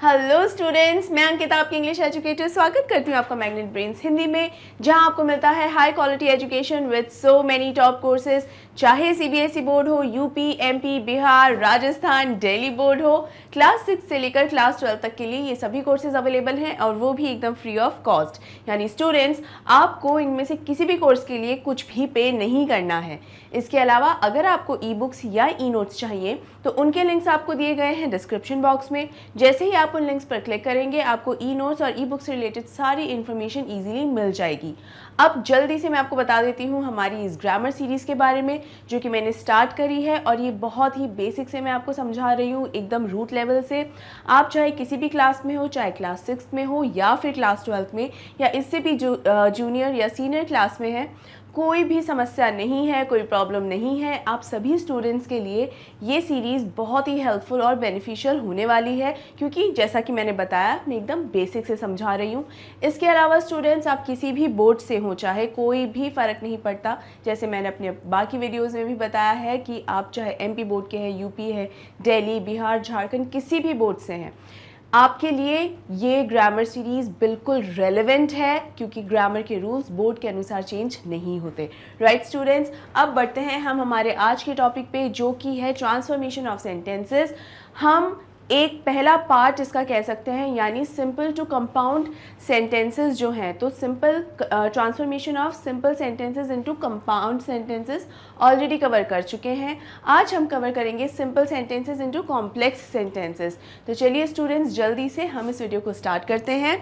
Hello students, मैं अंकिता आपकी English educator स्वागत करती हूँ आपका मैग्नेट ब्रेन्स हिंदी में, जहाँ आपको मिलता है high quality education with so many top courses. चाहे सीबीएसई बोर्ड हो, UP, MP, Bihar, Rajasthan, Delhi board हो, क्लास 6 से लेकर क्लास 12 तक के लिए ये सभी कोर्सेज अवेलेबल हैं और वो भी एकदम फ्री ऑफ कॉस्ट। यानी स्टूडेंट्स, आपको इनमें से किसी भी कोर्स के लिए कुछ भी पे नहीं करना है। इसके अलावा अगर आपको ई बुक्स या ई नोट्स चाहिए तो उनके लिंक्स आपको दिए गए हैं डिस्क्रिप्शन बॉक्स में। जैसे ही आप उन लिंक्स पर क्लिक करेंगे आपको ई नोट्स और ई बुक्स से रिलेटेड सारी इन्फॉर्मेशन इजीली मिल जाएगी। अब जल्दी से मैं आपको बता देती हूँ हमारी इस ग्रामर सीरीज़ के बारे में, जो कि मैंने स्टार्ट करी है और ये बहुत ही बेसिक से मैं आपको समझा रही हूँ, एकदम रूट लेवल से। आप चाहे किसी भी क्लास में हो, चाहे क्लास 6 में हो या फिर क्लास 12 में या इससे भी जूनियर या सीनियर क्लास में है, कोई भी समस्या नहीं है, कोई प्रॉब्लम नहीं है। आप सभी स्टूडेंट्स के लिए ये सीरीज़ बहुत ही हेल्पफुल और बेनिफिशियल होने वाली है, क्योंकि जैसा कि मैंने बताया मैं एकदम बेसिक से समझा रही हूँ। इसके अलावा स्टूडेंट्स, आप किसी भी बोर्ड से हो, चाहे कोई भी फ़र्क नहीं पड़ता। जैसे मैंने अपने बाकी वीडियोज़ में भी बताया है कि आप चाहे एमपी बोर्ड के हैं, यूपी है, दिल्ली, बिहार, झारखंड, किसी भी बोर्ड से हैं, आपके लिए ये ग्रामर सीरीज़ बिल्कुल रेलेवेंट है, क्योंकि ग्रामर के रूल्स बोर्ड के अनुसार चेंज नहीं होते। राइट स्टूडेंट्स, अब बढ़ते हैं हम हमारे आज के टॉपिक पे, जो कि है ट्रांसफॉर्मेशन ऑफ सेंटेंसेस। हम एक पहला पार्ट इसका कह सकते हैं, यानी सिंपल टू कंपाउंड सेंटेंसेस जो हैं, तो simple transformation of simple sentences into compound sentences already cover कर चुके हैं। आज हम कवर करेंगे simple sentences into complex sentences. तो चलिए स्टूडेंट्स, जल्दी से हम इस वीडियो को स्टार्ट करते हैं।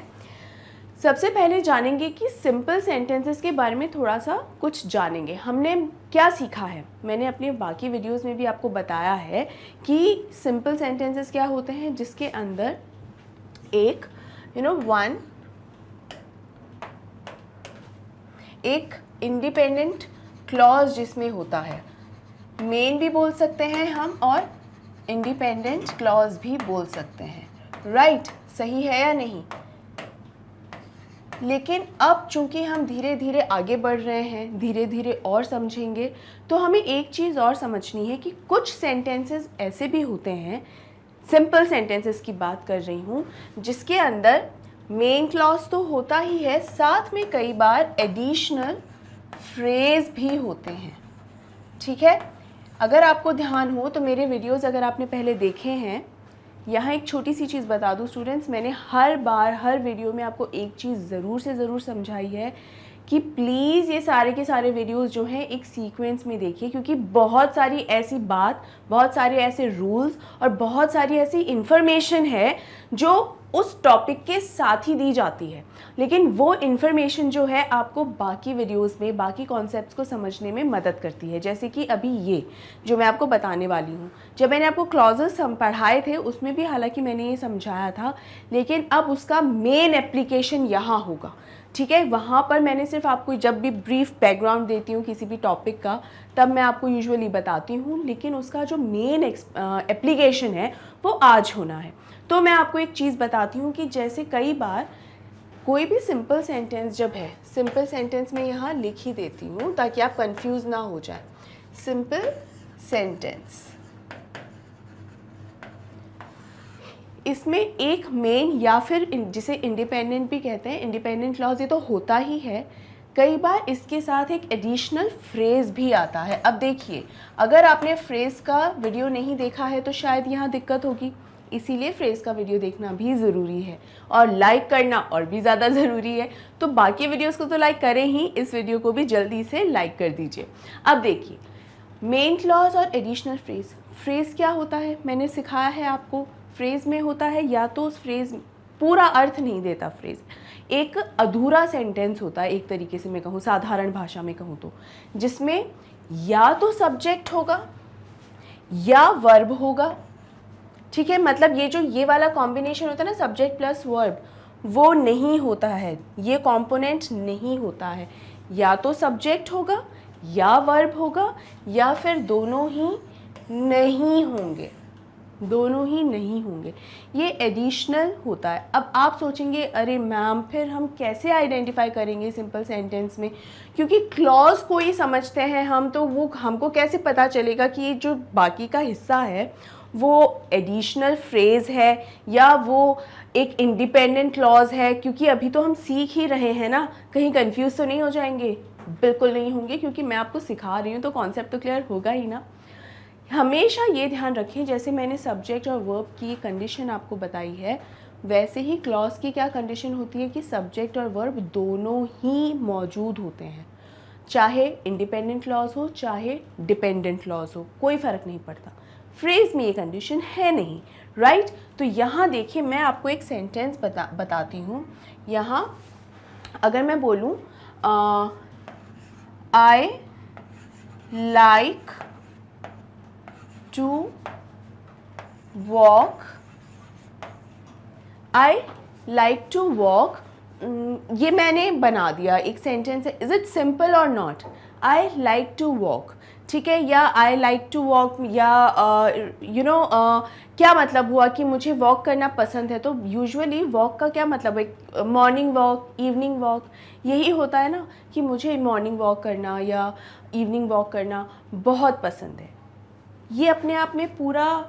सबसे पहले जानेंगे कि सिंपल सेंटेंसेस के बारे में थोड़ा सा कुछ जानेंगे। हमने क्या सीखा है, मैंने अपने बाकी वीडियोस में भी आपको बताया है कि सिंपल सेंटेंसेस क्या होते हैं, जिसके अंदर एक एक इंडिपेंडेंट क्लॉज जिसमें होता है, मेन भी बोल सकते हैं हम और इंडिपेंडेंट क्लॉज भी बोल सकते हैं। राइट, सही है या नहीं? लेकिन अब चूंकि हम धीरे धीरे आगे बढ़ रहे हैं, धीरे धीरे और समझेंगे, तो हमें एक चीज़ और समझनी है कि कुछ सेंटेंसेस ऐसे भी होते हैं, सिंपल सेंटेंसेस की बात कर रही हूँ, जिसके अंदर मेन क्लॉज तो होता ही है, साथ में कई बार एडिशनल फ्रेज भी होते हैं। ठीक है, अगर आपको ध्यान हो तो मेरे वीडियोस अगर आपने पहले देखे हैं, यहाँ एक छोटी सी चीज़ बता दूँ स्टूडेंट्स, मैंने हर बार हर वीडियो में आपको एक चीज़ ज़रूर से ज़रूर समझाई है कि प्लीज़ ये सारे के सारे वीडियोस जो हैं एक सीक्वेंस में देखिए, क्योंकि बहुत सारी ऐसी बात, बहुत सारे ऐसे रूल्स और बहुत सारी ऐसी इन्फॉर्मेशन है जो उस टॉपिक के साथ ही दी जाती है, लेकिन वो इन्फॉर्मेशन जो है आपको बाकी वीडियोस में बाकी कॉन्सेप्ट्स को समझने में मदद करती है। जैसे कि अभी ये जो मैं आपको बताने वाली हूँ, जब मैंने आपको क्लॉजेस हम पढ़ाए थे उसमें भी हालांकि मैंने ये समझाया था, लेकिन अब उसका मेन एप्लीकेशन यहाँ होगा। ठीक है, वहाँ पर मैंने सिर्फ आपको जब भी ब्रीफ बैकग्राउंड देती हूँ किसी भी टॉपिक का, तब मैं आपको यूजुअली बताती हूँ, लेकिन उसका जो मेन एप्लीकेशन है वो आज होना है। तो मैं आपको एक चीज़ बताती हूँ कि जैसे कई बार कोई भी सिंपल सेंटेंस जब है, सिंपल सेंटेंस में यहाँ लिख ही देती हूँ ताकि आप कंफ्यूज ना हो जाए। सिंपल सेंटेंस, इसमें एक मेन या फिर जिसे इंडिपेंडेंट भी कहते हैं, इंडिपेंडेंट क्लॉज ये तो होता ही है, कई बार इसके साथ एक एडिशनल फ्रेज भी आता है। अब देखिए, अगर आपने फ्रेज का वीडियो नहीं देखा है तो शायद यहाँ दिक्कत होगी, इसीलिए फ्रेज का वीडियो देखना भी ज़रूरी है और लाइक करना और भी ज़्यादा ज़रूरी है। तो बाकी वीडियोस को तो लाइक करें ही, इस वीडियो को भी जल्दी से लाइक कर दीजिए। अब देखिए, मेन क्लॉज और एडिशनल फ्रेज। फ्रेज क्या होता है मैंने सिखाया है आपको। फ्रेज में होता है या तो उस फ्रेज पूरा अर्थ नहीं देता, फ्रेज एक अधूरा सेंटेंस होता है, एक तरीके से मैं कहूँ, साधारण भाषा में कहूँ तो, जिसमें या तो सब्जेक्ट होगा या वर्ब होगा। ठीक है, मतलब ये वाला कॉम्बिनेशन होता है ना, सब्जेक्ट प्लस वर्ब, वो नहीं होता है, ये कंपोनेंट नहीं होता है। या तो सब्जेक्ट होगा या वर्ब होगा या फिर दोनों ही नहीं होंगे, दोनों ही नहीं होंगे, ये एडिशनल होता है। अब आप सोचेंगे अरे मैम फिर हम कैसे आइडेंटिफाई करेंगे सिंपल सेंटेंस में, क्योंकि क्लॉज को ही समझते हैं हम, तो वो हमको कैसे पता चलेगा कि ये जो बाकी का हिस्सा है वो एडिशनल फ्रेज़ है या वो एक इंडिपेंडेंट क्लॉज है, क्योंकि अभी तो हम सीख ही रहे हैं ना, कहीं कंफ्यूज तो नहीं हो जाएंगे? बिल्कुल नहीं होंगे, क्योंकि मैं आपको सिखा रही हूँ तो कॉन्सेप्ट तो क्लियर होगा ही ना। हमेशा ये ध्यान रखें, जैसे मैंने सब्जेक्ट और वर्ब की कंडीशन आपको बताई है, वैसे ही क्लॉज की क्या कंडीशन होती है कि सब्जेक्ट और वर्ब दोनों ही मौजूद होते हैं, चाहे इंडिपेंडेंट क्लॉज हो चाहे डिपेंडेंट क्लॉज हो, कोई फ़र्क नहीं पड़ता। फ्रेज में ये कंडीशन है नहीं, राइट? तो यहाँ देखिए, मैं आपको एक सेंटेंस बताती हूँ। यहाँ अगर मैं बोलूँ I like to walk, I like to walk, ये मैंने बना दिया एक सेंटेंस है। इज़ इट सिंपल और not? I like to walk, ठीक है, या आई लाइक टू वॉक, या क्या मतलब हुआ कि मुझे वॉक करना पसंद है। तो यूजुअली वॉक का क्या मतलब है? मॉर्निंग वॉक, इवनिंग वॉक, यही होता है ना कि मुझे मॉर्निंग वॉक करना या इवनिंग वॉक करना बहुत पसंद है। ये अपने आप में पूरा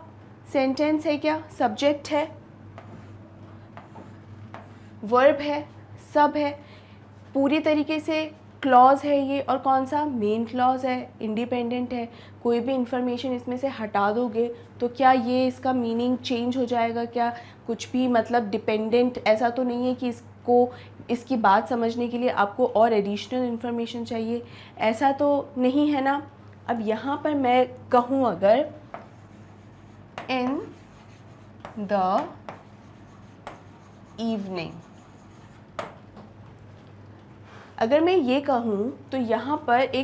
सेंटेंस है क्या? सब्जेक्ट है, वर्ब है, सब है, पूरी तरीके से क्लॉज है ये। और कौन सा? मेन क्लॉज है, इंडिपेंडेंट है। कोई भी इंफॉर्मेशन इसमें से हटा दोगे तो क्या ये इसका मीनिंग चेंज हो जाएगा क्या? कुछ भी मतलब डिपेंडेंट ऐसा तो नहीं है कि इसको, इसकी बात समझने के लिए आपको और एडिशनल इन्फॉर्मेशन चाहिए, ऐसा तो नहीं है ना। अब यहाँ पर मैं कहूँ अगर इन द इवनिंग, अगर मैं ये कहूँ तो यहाँ पर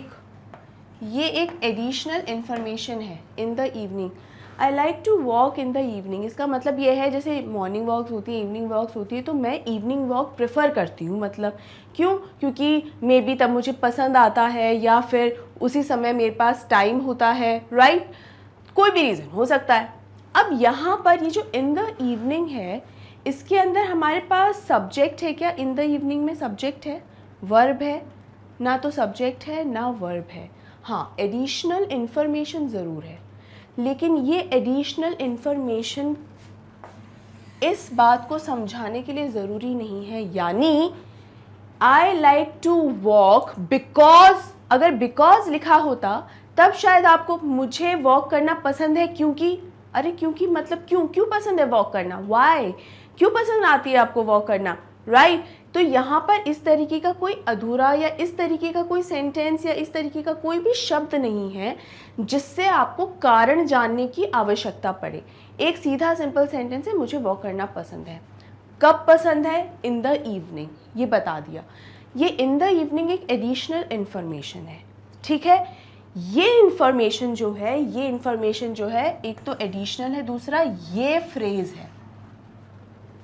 ये एक एडिशनल इन्फॉर्मेशन है, in the evening. I like to walk in the evening, इसका मतलब ये है जैसे मॉर्निंग वॉक्स होती है, इवनिंग वॉक्स होती है, तो मैं इवनिंग वॉक प्रेफर करती हूँ। मतलब क्यों? क्योंकि मे बी तब मुझे पसंद आता है या फिर उसी समय मेरे पास टाइम होता है, राइट? कोई भी रीज़न हो सकता है। अब यहाँ पर ये जो इन द इवनिंग है, इसके अंदर हमारे पास सब्जेक्ट है क्या? इन द इवनिंग में सब्जेक्ट है, वर्ब है ना, तो सब्जेक्ट है ना वर्ब है। हाँ, एडिशनल इन्फॉर्मेशन ज़रूर है, लेकिन ये एडिशनल इन्फॉर्मेशन इस बात को समझाने के लिए ज़रूरी नहीं है। यानी I like to walk because, अगर बिकॉज लिखा होता तब शायद आपको मुझे वॉक करना पसंद है क्योंकि, अरे क्योंकि मतलब क्यों पसंद है वॉक करना? वाई? क्यों पसंद आती है आपको वॉक करना, राइट? तो यहाँ पर इस तरीके का कोई अधूरा या इस तरीके का कोई सेंटेंस या इस तरीके का कोई भी शब्द नहीं है जिससे आपको कारण जानने की आवश्यकता पड़े। एक सीधा सिंपल सेंटेंस है, मुझे वॉक करना पसंद है। कब पसंद है? इन द इवनिंग, ये बता दिया। ये इन द इवनिंग एक एडिशनल इन्फॉर्मेशन है, ठीक है। ये इन्फॉर्मेशन जो है एक तो एडिशनल है, दूसरा ये फ्रेज है।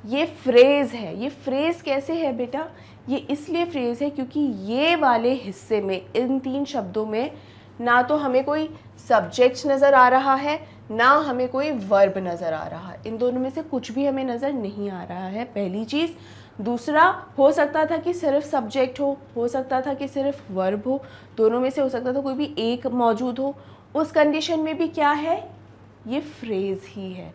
ये फ्रेज़ कैसे है बेटा? ये इसलिए फ्रेज़ है क्योंकि ये वाले हिस्से में, इन 3 शब्दों में, ना तो हमें कोई सब्जेक्ट नज़र आ रहा है ना हमें कोई वर्ब नज़र आ रहा है। इन दोनों में से कुछ भी हमें नज़र नहीं आ रहा है, पहली चीज़। दूसरा, हो सकता था कि सिर्फ सब्जेक्ट हो सकता था कि सिर्फ वर्ब हो, दोनों में से हो सकता था कोई भी एक मौजूद हो। उस कंडीशन में भी क्या है? ये फ्रेज़ ही है,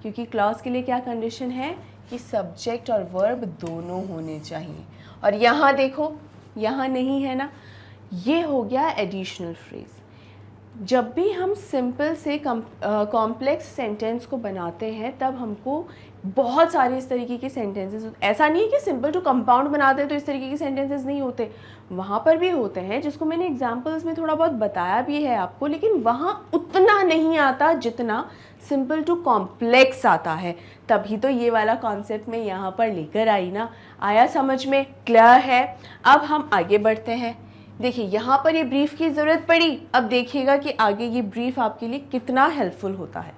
क्योंकि क्लॉज के लिए क्या कंडीशन है कि सब्जेक्ट और वर्ब दोनों होने चाहिए। और यहाँ देखो, यहाँ नहीं है ना, ये हो गया एडिशनल फ्रेज। जब भी हम सिंपल से कॉम्प्लेक्स सेंटेंस को बनाते हैं तब हमको बहुत सारे इस तरीके के सेंटेंसेस, ऐसा नहीं है कि सिंपल टू कंपाउंड बनाते हैं तो इस तरीके के सेंटेंसेस नहीं होते, वहाँ पर भी होते हैं, जिसको मैंने एग्जांपल्स में थोड़ा बहुत बताया भी है आपको, लेकिन वहाँ उतना नहीं आता जितना सिंपल टू कॉम्प्लेक्स आता है। तभी तो ये वाला कॉन्सेप्ट मैं यहाँ पर लेकर आई ना। आया समझ में? क्लियर है? अब हम आगे बढ़ते हैं। देखिए, यहाँ पर ये ब्रीफ की ज़रूरत पड़ी, अब देखिएगा कि आगे ये ब्रीफ आपके लिए कितना हेल्पफुल होता है।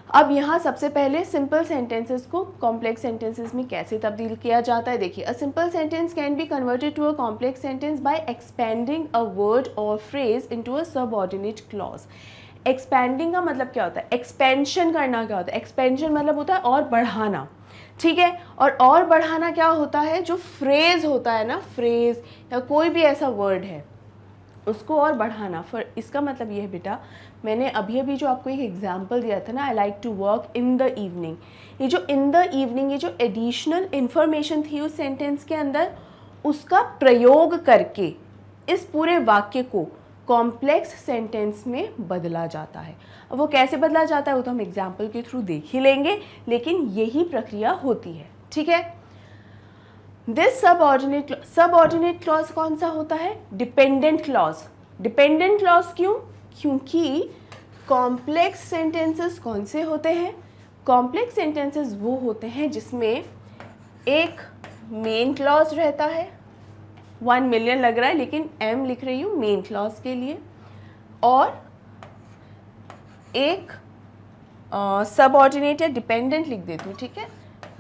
अब यहाँ सबसे पहले सिंपल सेंटेंसेस को कॉम्प्लेक्स सेंटेंसेस में कैसे तब्दील किया जाता है, देखिए। A simple sentence can be converted to a complex sentence by expanding a word or phrase into a subordinate clause. Expanding का मतलब क्या होता है? एक्सपेंशन करना क्या होता है? एक्सपेंशन मतलब होता है और बढ़ाना, ठीक है। और बढ़ाना क्या होता है? जो फ्रेज होता है ना, फ्रेज या कोई भी ऐसा वर्ड है उसको और बढ़ाना। फॉर इसका मतलब ये है बेटा, मैंने अभी अभी जो आपको एक एग्जांपल दिया था ना, I like to work in the evening, ये जो इन द इवनिंग, ये जो एडिशनल इन्फॉर्मेशन थी उस सेंटेंस के अंदर, उसका प्रयोग करके इस पूरे वाक्य को कॉम्प्लेक्स सेंटेंस में बदला जाता है। अब वो कैसे बदला जाता है वो तो हम एग्जाम्पल के थ्रू देख ही लेंगे, लेकिन यही प्रक्रिया होती है, ठीक है। दिस सबऑर्डिनेट क्लॉज कौन सा होता है? Dependent clause. डिपेंडेंट क्लॉज क्यों? क्योंकि कॉम्प्लेक्स सेंटेंसेस कौन से होते हैं? कॉम्प्लेक्स सेंटेंसेस वो होते हैं जिसमें एक मेन क्लॉज रहता है, 1 मिलियन लग रहा है लेकिन m लिख रही हूँ मेन क्लॉज के लिए, और एक सबऑर्डिनेट या डिपेंडेंट लिख देती हूँ, ठीक है।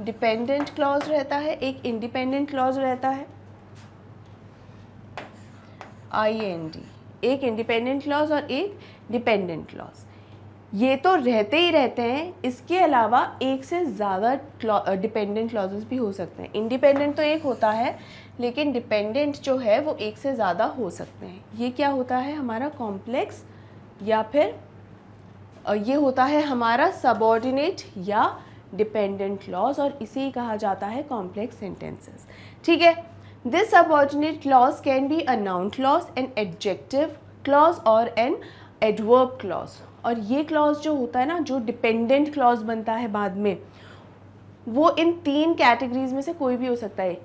डिपेंडेंट क्लॉज रहता है, एक इंडिपेंडेंट क्लॉज रहता है, IND, एक इंडिपेंडेंट क्लॉज और एक डिपेंडेंट क्लॉज। ये तो रहते ही रहते हैं, इसके अलावा एक से ज़्यादा डिपेंडेंट क्लॉजेस भी हो सकते हैं। इंडिपेंडेंट तो एक होता है, लेकिन डिपेंडेंट जो है वो एक से ज़्यादा हो सकते हैं। ये क्या होता है? हमारा कॉम्प्लेक्स, या फिर ये होता है हमारा सबऑर्डिनेट या डिपेंडेंट क्लॉज, और इसे ही कहा जाता है कॉम्प्लेक्स सेंटेंसेस, ठीक है। This subordinate clause can be a noun clause, N adjective clause और एन एडवर्ब क्लॉज। और ये क्लॉज जो होता है ना, जो डिपेंडेंट क्लॉज बनता है बाद में, वो इन 3 कैटेगरीज में से कोई भी हो सकता है।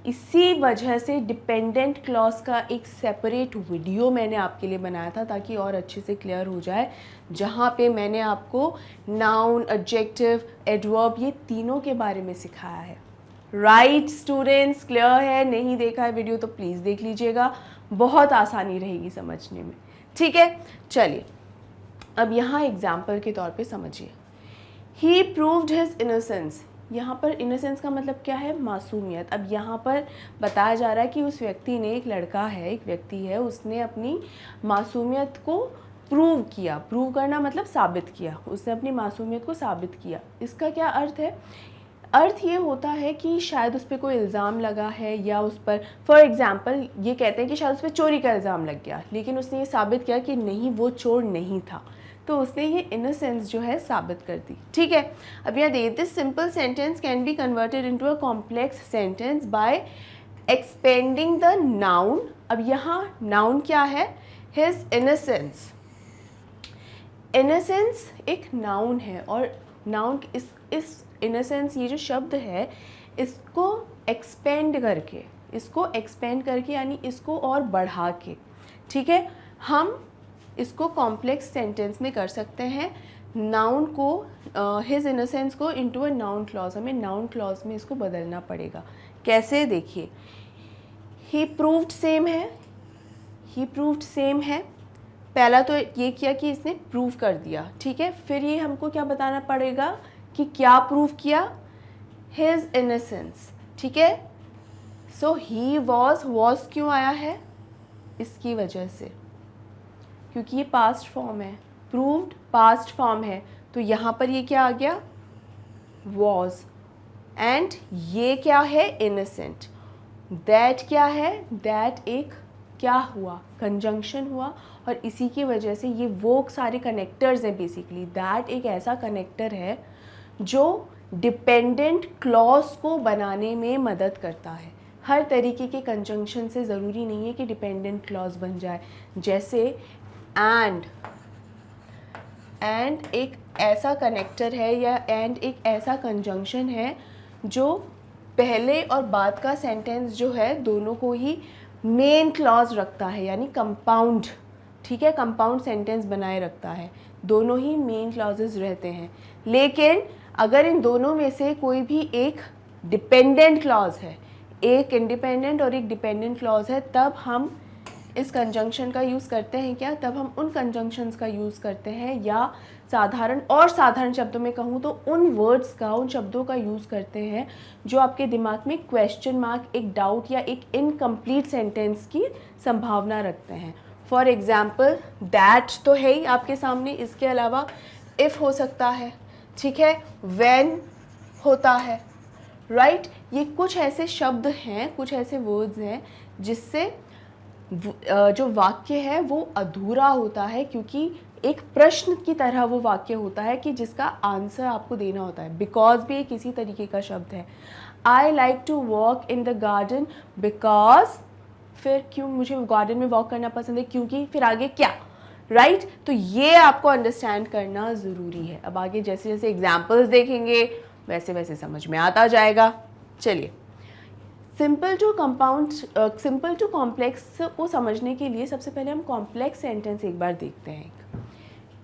इसी वजह से डिपेंडेंट क्लॉज का एक सेपरेट वीडियो मैंने आपके लिए बनाया था, ताकि और अच्छे से क्लियर हो जाए, जहाँ पे मैंने आपको नाउन, एडजेक्टिव, एडवर्ब, ये तीनों के बारे में सिखाया है। राइट स्टूडेंट्स, क्लियर है? नहीं देखा है वीडियो तो प्लीज़ देख लीजिएगा, बहुत आसानी रहेगी समझने में, ठीक है। चलिए अब यहाँ एग्जाम्पल के तौर पे समझिए। He proved his innocence. यहाँ पर इनोसेंस का मतलब क्या है? मासूमियत। अब यहाँ पर बताया जा रहा है कि उस व्यक्ति ने, एक लड़का है, एक व्यक्ति है, उसने अपनी मासूमियत को प्रूव किया। प्रूव करना मतलब साबित किया, उसने अपनी मासूमियत को साबित किया। इसका क्या अर्थ है? अर्थ ये होता है कि शायद उस पर कोई इल्ज़ाम लगा है, या उस पर, फॉर एग्ज़ाम्पल ये कहते हैं कि शायद उस पर चोरी का इल्ज़ाम लग गया, लेकिन उसने ये साबित किया कि नहीं, वो चोर नहीं था, तो उसने ये इनोसेंस जो है साबित कर दी, ठीक है। अब यहाँ देखिए, this simple sentence can be converted into a complex sentence by expanding the noun. अब यहाँ नाउन क्या है? His innocence. इनोसेंस एक नाउन है, और नाउन इस इनोसेंस, ये जो शब्द है, इसको एक्सपेंड करके यानी इसको और बढ़ा के, ठीक है, हम इसको कॉम्प्लेक्स सेंटेंस में कर सकते हैं। नाउन को, हिज इनोसेंस को इनटू अ नाउन क्लॉज, हमें नाउन क्लॉज में इसको बदलना पड़ेगा। कैसे? देखिए, ही प्रूव्ड सेम है, ही प्रूव्ड सेम है। पहला तो ये किया कि इसने प्रूव कर दिया, ठीक है। फिर ये हमको क्या बताना पड़ेगा कि क्या प्रूव किया? हिज इनोसेंस, ठीक है। सो ही वॉज क्यों आया है? इसकी वजह से, क्योंकि ये पास्ट फॉर्म है, प्रूव्ड पास्ट फॉर्म है, तो यहाँ पर ये क्या आ गया? वॉज। एंड ये क्या है? इनोसेंट। दैट क्या है? दैट एक क्या हुआ? कंजंक्शन हुआ, और इसी की वजह से ये वो सारे कनेक्टर्स हैं बेसिकली। दैट एक ऐसा कनेक्टर है जो डिपेंडेंट क्लॉज को बनाने में मदद करता है। हर तरीके के कंजंक्शन से ज़रूरी नहीं है कि डिपेंडेंट क्लॉज बन जाए। जैसे एंड एक ऐसा कनेक्टर है, या एंड एक ऐसा कंजंक्शन है जो पहले और बाद का सेंटेंस जो है दोनों को ही मेन क्लॉज रखता है, यानी कंपाउंड, ठीक है, कंपाउंड सेंटेंस बनाए रखता है। दोनों ही मेन क्लॉजेस रहते हैं, लेकिन अगर इन दोनों में से कोई भी एक डिपेंडेंट क्लॉज है, एक इंडिपेंडेंट और एक डिपेंडेंट क्लॉज है, तब हम इस कंजंक्शन का यूज़ करते हैं। क्या? तब हम उन कंजंक्शंस का यूज़ करते हैं, या साधारण शब्दों में कहूँ तो उन वर्ड्स का, उन शब्दों का यूज़ करते हैं जो आपके दिमाग में क्वेश्चन मार्क, एक डाउट या एक इनकम्प्लीट सेंटेंस की संभावना रखते हैं। फॉर एग्ज़ाम्पल, दैट तो है ही आपके सामने, इसके अलावा इफ़ हो सकता है, ठीक है, व्हेन होता है, राइट। ये कुछ ऐसे शब्द हैं, कुछ ऐसे वर्ड्स हैं जिससे जो वाक्य है वो अधूरा होता है, क्योंकि एक प्रश्न की तरह वो वाक्य होता है कि जिसका आंसर आपको देना होता है। बिकॉज भी एक इसी तरीके का शब्द है। I like to walk in the garden because, फिर क्यों मुझे गार्डन में वॉक करना पसंद है, क्योंकि, फिर आगे क्या, राइट तो ये आपको अंडरस्टैंड करना ज़रूरी है। अब आगे जैसे जैसे एग्जाम्पल्स देखेंगे वैसे वैसे समझ में आता जाएगा। चलिए, सिंपल टू कॉम्प्लेक्स को समझने के लिए सबसे पहले हम कॉम्प्लेक्स सेंटेंस एक बार देखते हैं।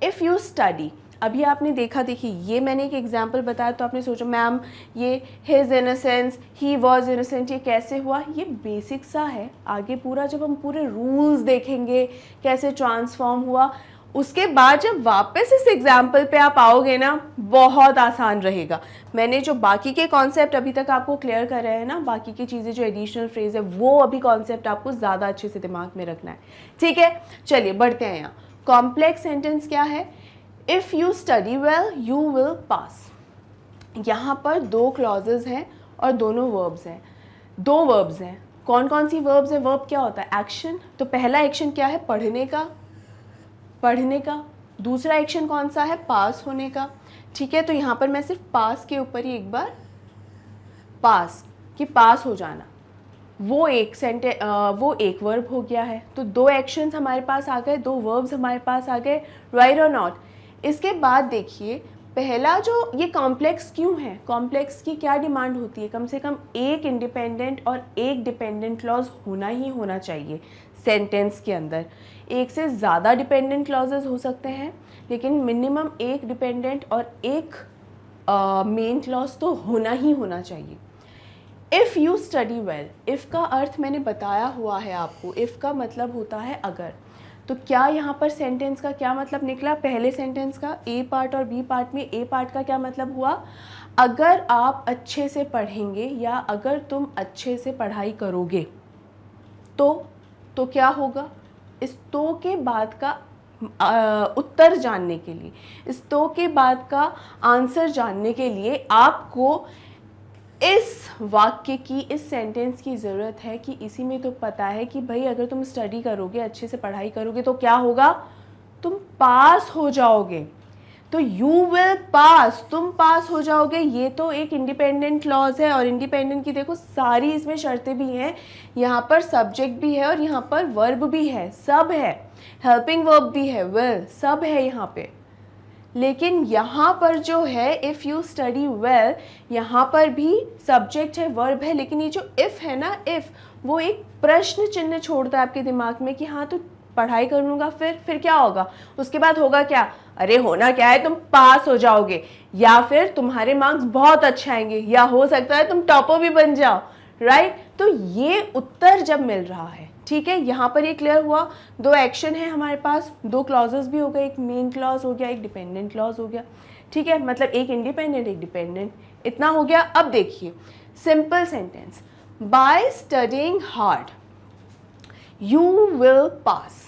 इफ़ यू स्टडी, अभी आपने देखा, देखिए ये मैंने एक एग्जाम्पल बताया तो आपने सोचा मैम ये his innocence, he was innocent, ये कैसे हुआ, ये बेसिक सा है। आगे पूरा जब हम पूरे रूल्स देखेंगे कैसे ट्रांसफॉर्म हुआ, उसके बाद जब वापस इस एग्जाम्पल पे आप आओगे ना, बहुत आसान रहेगा। मैंने जो बाकी के कॉन्सेप्ट अभी तक आपको क्लियर कर रहे हैं ना, बाकी की चीज़ें जो एडिशनल फ्रेज है, वो अभी कॉन्सेप्ट आपको ज़्यादा अच्छे से दिमाग में रखना है, ठीक है। चलिए बढ़ते हैं। यहाँ कॉम्प्लेक्स सेंटेंस क्या है, if you study well you will pass. यहाँ पर दो क्लॉजेज हैं और दोनों वर्ब्स हैं, दो वर्ब्स हैं। कौन कौन सी वर्ब्स हैं, वर्ब क्या होता है, एक्शन। तो पहला एक्शन क्या है, पढ़ने का, पढ़ने का। दूसरा एक्शन कौन सा है, पास होने का, ठीक है। तो यहाँ पर मैं सिर्फ पास के ऊपर ही एक बार, पास कि पास हो जाना, वो एक वर्ब हो गया है। तो दो एक्शंस हमारे पास आ गए, दो वर्ब्स हमारे पास आ गए, राइट और नॉट। इसके बाद देखिए, पहला जो ये कॉम्प्लेक्स क्यों है, कॉम्प्लेक्स की क्या डिमांड होती है, कम से कम एक इंडिपेंडेंट और एक डिपेंडेंट क्लॉज होना ही होना चाहिए सेंटेंस के अंदर। एक से ज़्यादा डिपेंडेंट क्लॉजेज हो सकते हैं, लेकिन मिनिमम एक डिपेंडेंट और एक मेन क्लॉज तो होना ही होना चाहिए। If you study well, if का अर्थ मैंने बताया हुआ है आपको, इफ़ का मतलब होता है अगर। तो क्या यहाँ पर सेंटेंस का क्या मतलब निकला, पहले सेंटेंस का ए पार्ट और बी पार्ट में ए पार्ट का क्या मतलब हुआ, अगर आप अच्छे से पढ़ेंगे या अगर तुम अच्छे से पढ़ाई करोगे तो क्या होगा। इस तो के बाद का उत्तर जानने के लिए, इस तो के बाद का आंसर जानने के लिए आपको इस वाक्य की, इस सेंटेंस की ज़रूरत है कि इसी में तो पता है कि भाई अगर तुम स्टडी करोगे, अच्छे से पढ़ाई करोगे तो क्या होगा, तुम पास हो जाओगे। तो यू विल पास, तुम पास हो जाओगे, ये तो एक इंडिपेंडेंट क्लॉज है। और इंडिपेंडेंट की देखो सारी इसमें शर्तें भी हैं, यहाँ पर सब्जेक्ट भी है और यहाँ पर वर्ब भी है, सब है, हेल्पिंग वर्ब भी है, विल, सब है यहाँ पे। लेकिन यहाँ पर जो है इफ़ यू स्टडी वेल, यहाँ पर भी सब्जेक्ट है, वर्ब है, लेकिन ये जो इफ़ है ना, इफ़ वो एक प्रश्न चिन्ह छोड़ता है आपके दिमाग में कि हाँ तो पढ़ाई कर लूँगा, फिर क्या होगा, उसके बाद होगा क्या, अरे होना क्या है, तुम पास हो जाओगे या फिर तुम्हारे मार्क्स बहुत अच्छे आएंगे या हो सकता है तुम टॉपर भी बन जाओ, राइट। तो ये उत्तर जब मिल रहा है, ठीक है, यहाँ पर ये क्लियर हुआ। दो एक्शन है हमारे पास, दो क्लॉजेस भी हो गए, एक मेन क्लॉज हो गया, एक डिपेंडेंट क्लॉज हो गया, ठीक है, मतलब एक इंडिपेंडेंट एक डिपेंडेंट, इतना हो गया। अब देखिए simple sentence, bye studying hard you will pass.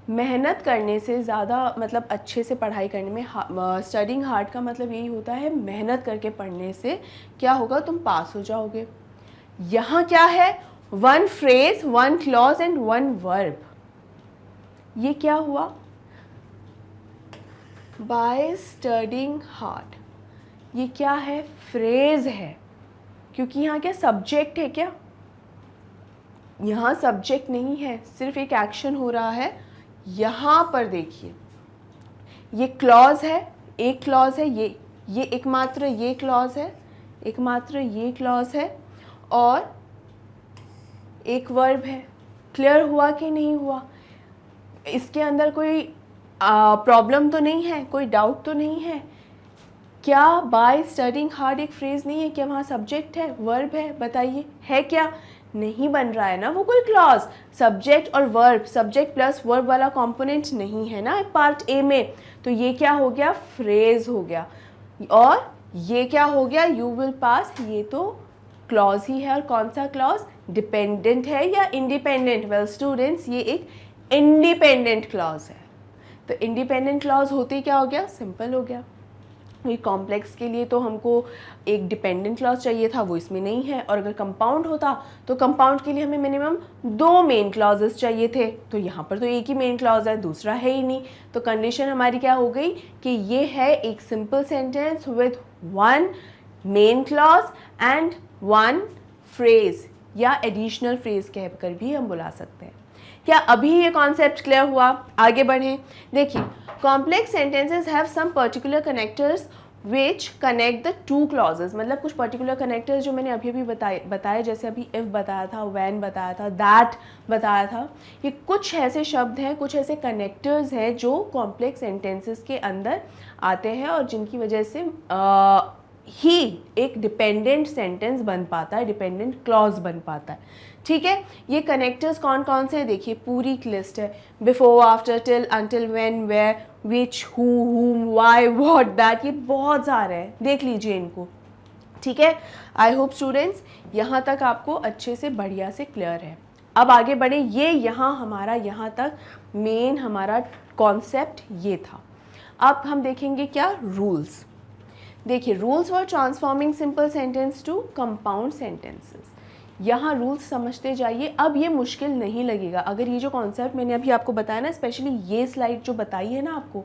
मेहनत करने से ज़्यादा, मतलब अच्छे से पढ़ाई करने में, स्टडिंग हार्ड का मतलब यही होता है मेहनत करके पढ़ने से क्या होगा, तुम पास हो जाओगे। यहाँ क्या है, one phrase, one clause and one verb. ये क्या हुआ, बाय स्टडिंग हार्ड, ये क्या है, फ्रेज है, क्योंकि यहाँ क्या सब्जेक्ट है, क्या यहाँ सब्जेक्ट नहीं है, सिर्फ एक एक्शन हो रहा है। यहाँ पर देखिए ये क्लॉज है, एक क्लॉज है, ये एकमात्र ये क्लॉज है, एकमात्र ये क्लॉज है और एक वर्ब है। क्लियर हुआ कि नहीं हुआ, इसके अंदर कोई प्रॉब्लम तो नहीं है, कोई डाउट तो नहीं है। क्या बाय स्टडिंग हार्ड एक फ्रेज नहीं है, क्या वहाँ सब्जेक्ट है, वर्ब है, बताइए है क्या, नहीं बन रहा है ना वो कोई क्लॉज, सब्जेक्ट और वर्ब, सब्जेक्ट प्लस वर्ब वाला कंपोनेंट नहीं है ना पार्ट ए में, तो ये क्या हो गया, फ्रेज हो गया। और ये क्या हो गया, यू विल पास, ये तो क्लॉज ही है, और कौन सा क्लॉज, डिपेंडेंट है या इंडिपेंडेंट, वेल स्टूडेंट्स ये एक इंडिपेंडेंट क्लॉज है। तो इंडिपेंडेंट क्लॉज होते ही क्या हो गया, सिंपल हो गया। वही कॉम्प्लेक्स के लिए तो हमको एक डिपेंडेंट क्लॉज चाहिए था, वो इसमें नहीं है। और अगर कंपाउंड होता तो कंपाउंड के लिए हमें मिनिमम 2 मेन क्लॉजेस चाहिए थे, तो यहाँ पर तो एक ही मेन क्लॉज है, दूसरा है ही नहीं। तो कंडीशन हमारी क्या हो गई कि ये है एक simple sentence with 1 main clause and 1 phrase या एडिशनल फ्रेज कहकर भी हम बुला सकते हैं। क्या अभी ये कॉन्सेप्ट क्लियर हुआ? आगे बढ़ें। देखिए, complex sentences have some particular connectors which connect the two clauses, मतलब कुछ पर्टिकुलर कनेक्टर्स जो मैंने अभी बताए, जैसे अभी इफ़ बताया था, व्हेन बताया था, दैट बताया था। ये कुछ ऐसे शब्द हैं, कुछ ऐसे कनेक्टर्स हैं जो कॉम्प्लेक्स सेंटेंसेस के अंदर आते हैं और जिनकी वजह से ही एक डिपेंडेंट सेंटेंस बन पाता है, डिपेंडेंट क्लॉज बन पाता है। ठीक है, ये कनेक्टर्स कौन कौन से हैं देखिए, पूरी लिस्ट है। Before, after, till, until, when, where, which, who, whom, why, what, that, ये बहुत सारे हैं, देख लीजिए इनको। ठीक है, आई होप स्टूडेंट्स यहाँ तक आपको अच्छे से बढ़िया से क्लियर है। अब आगे बढ़े। ये यहाँ तक मेन हमारा कॉन्सेप्ट ये था। अब हम देखेंगे क्या, रूल्स। देखिए, rules for transforming simple sentence to compound sentences. यहाँ रूल्स समझते जाइए, अब ये मुश्किल नहीं लगेगा। अगर ये जो कॉन्सेप्ट मैंने अभी आपको बताया ना, स्पेशली ये स्लाइड जो बताई है ना आपको,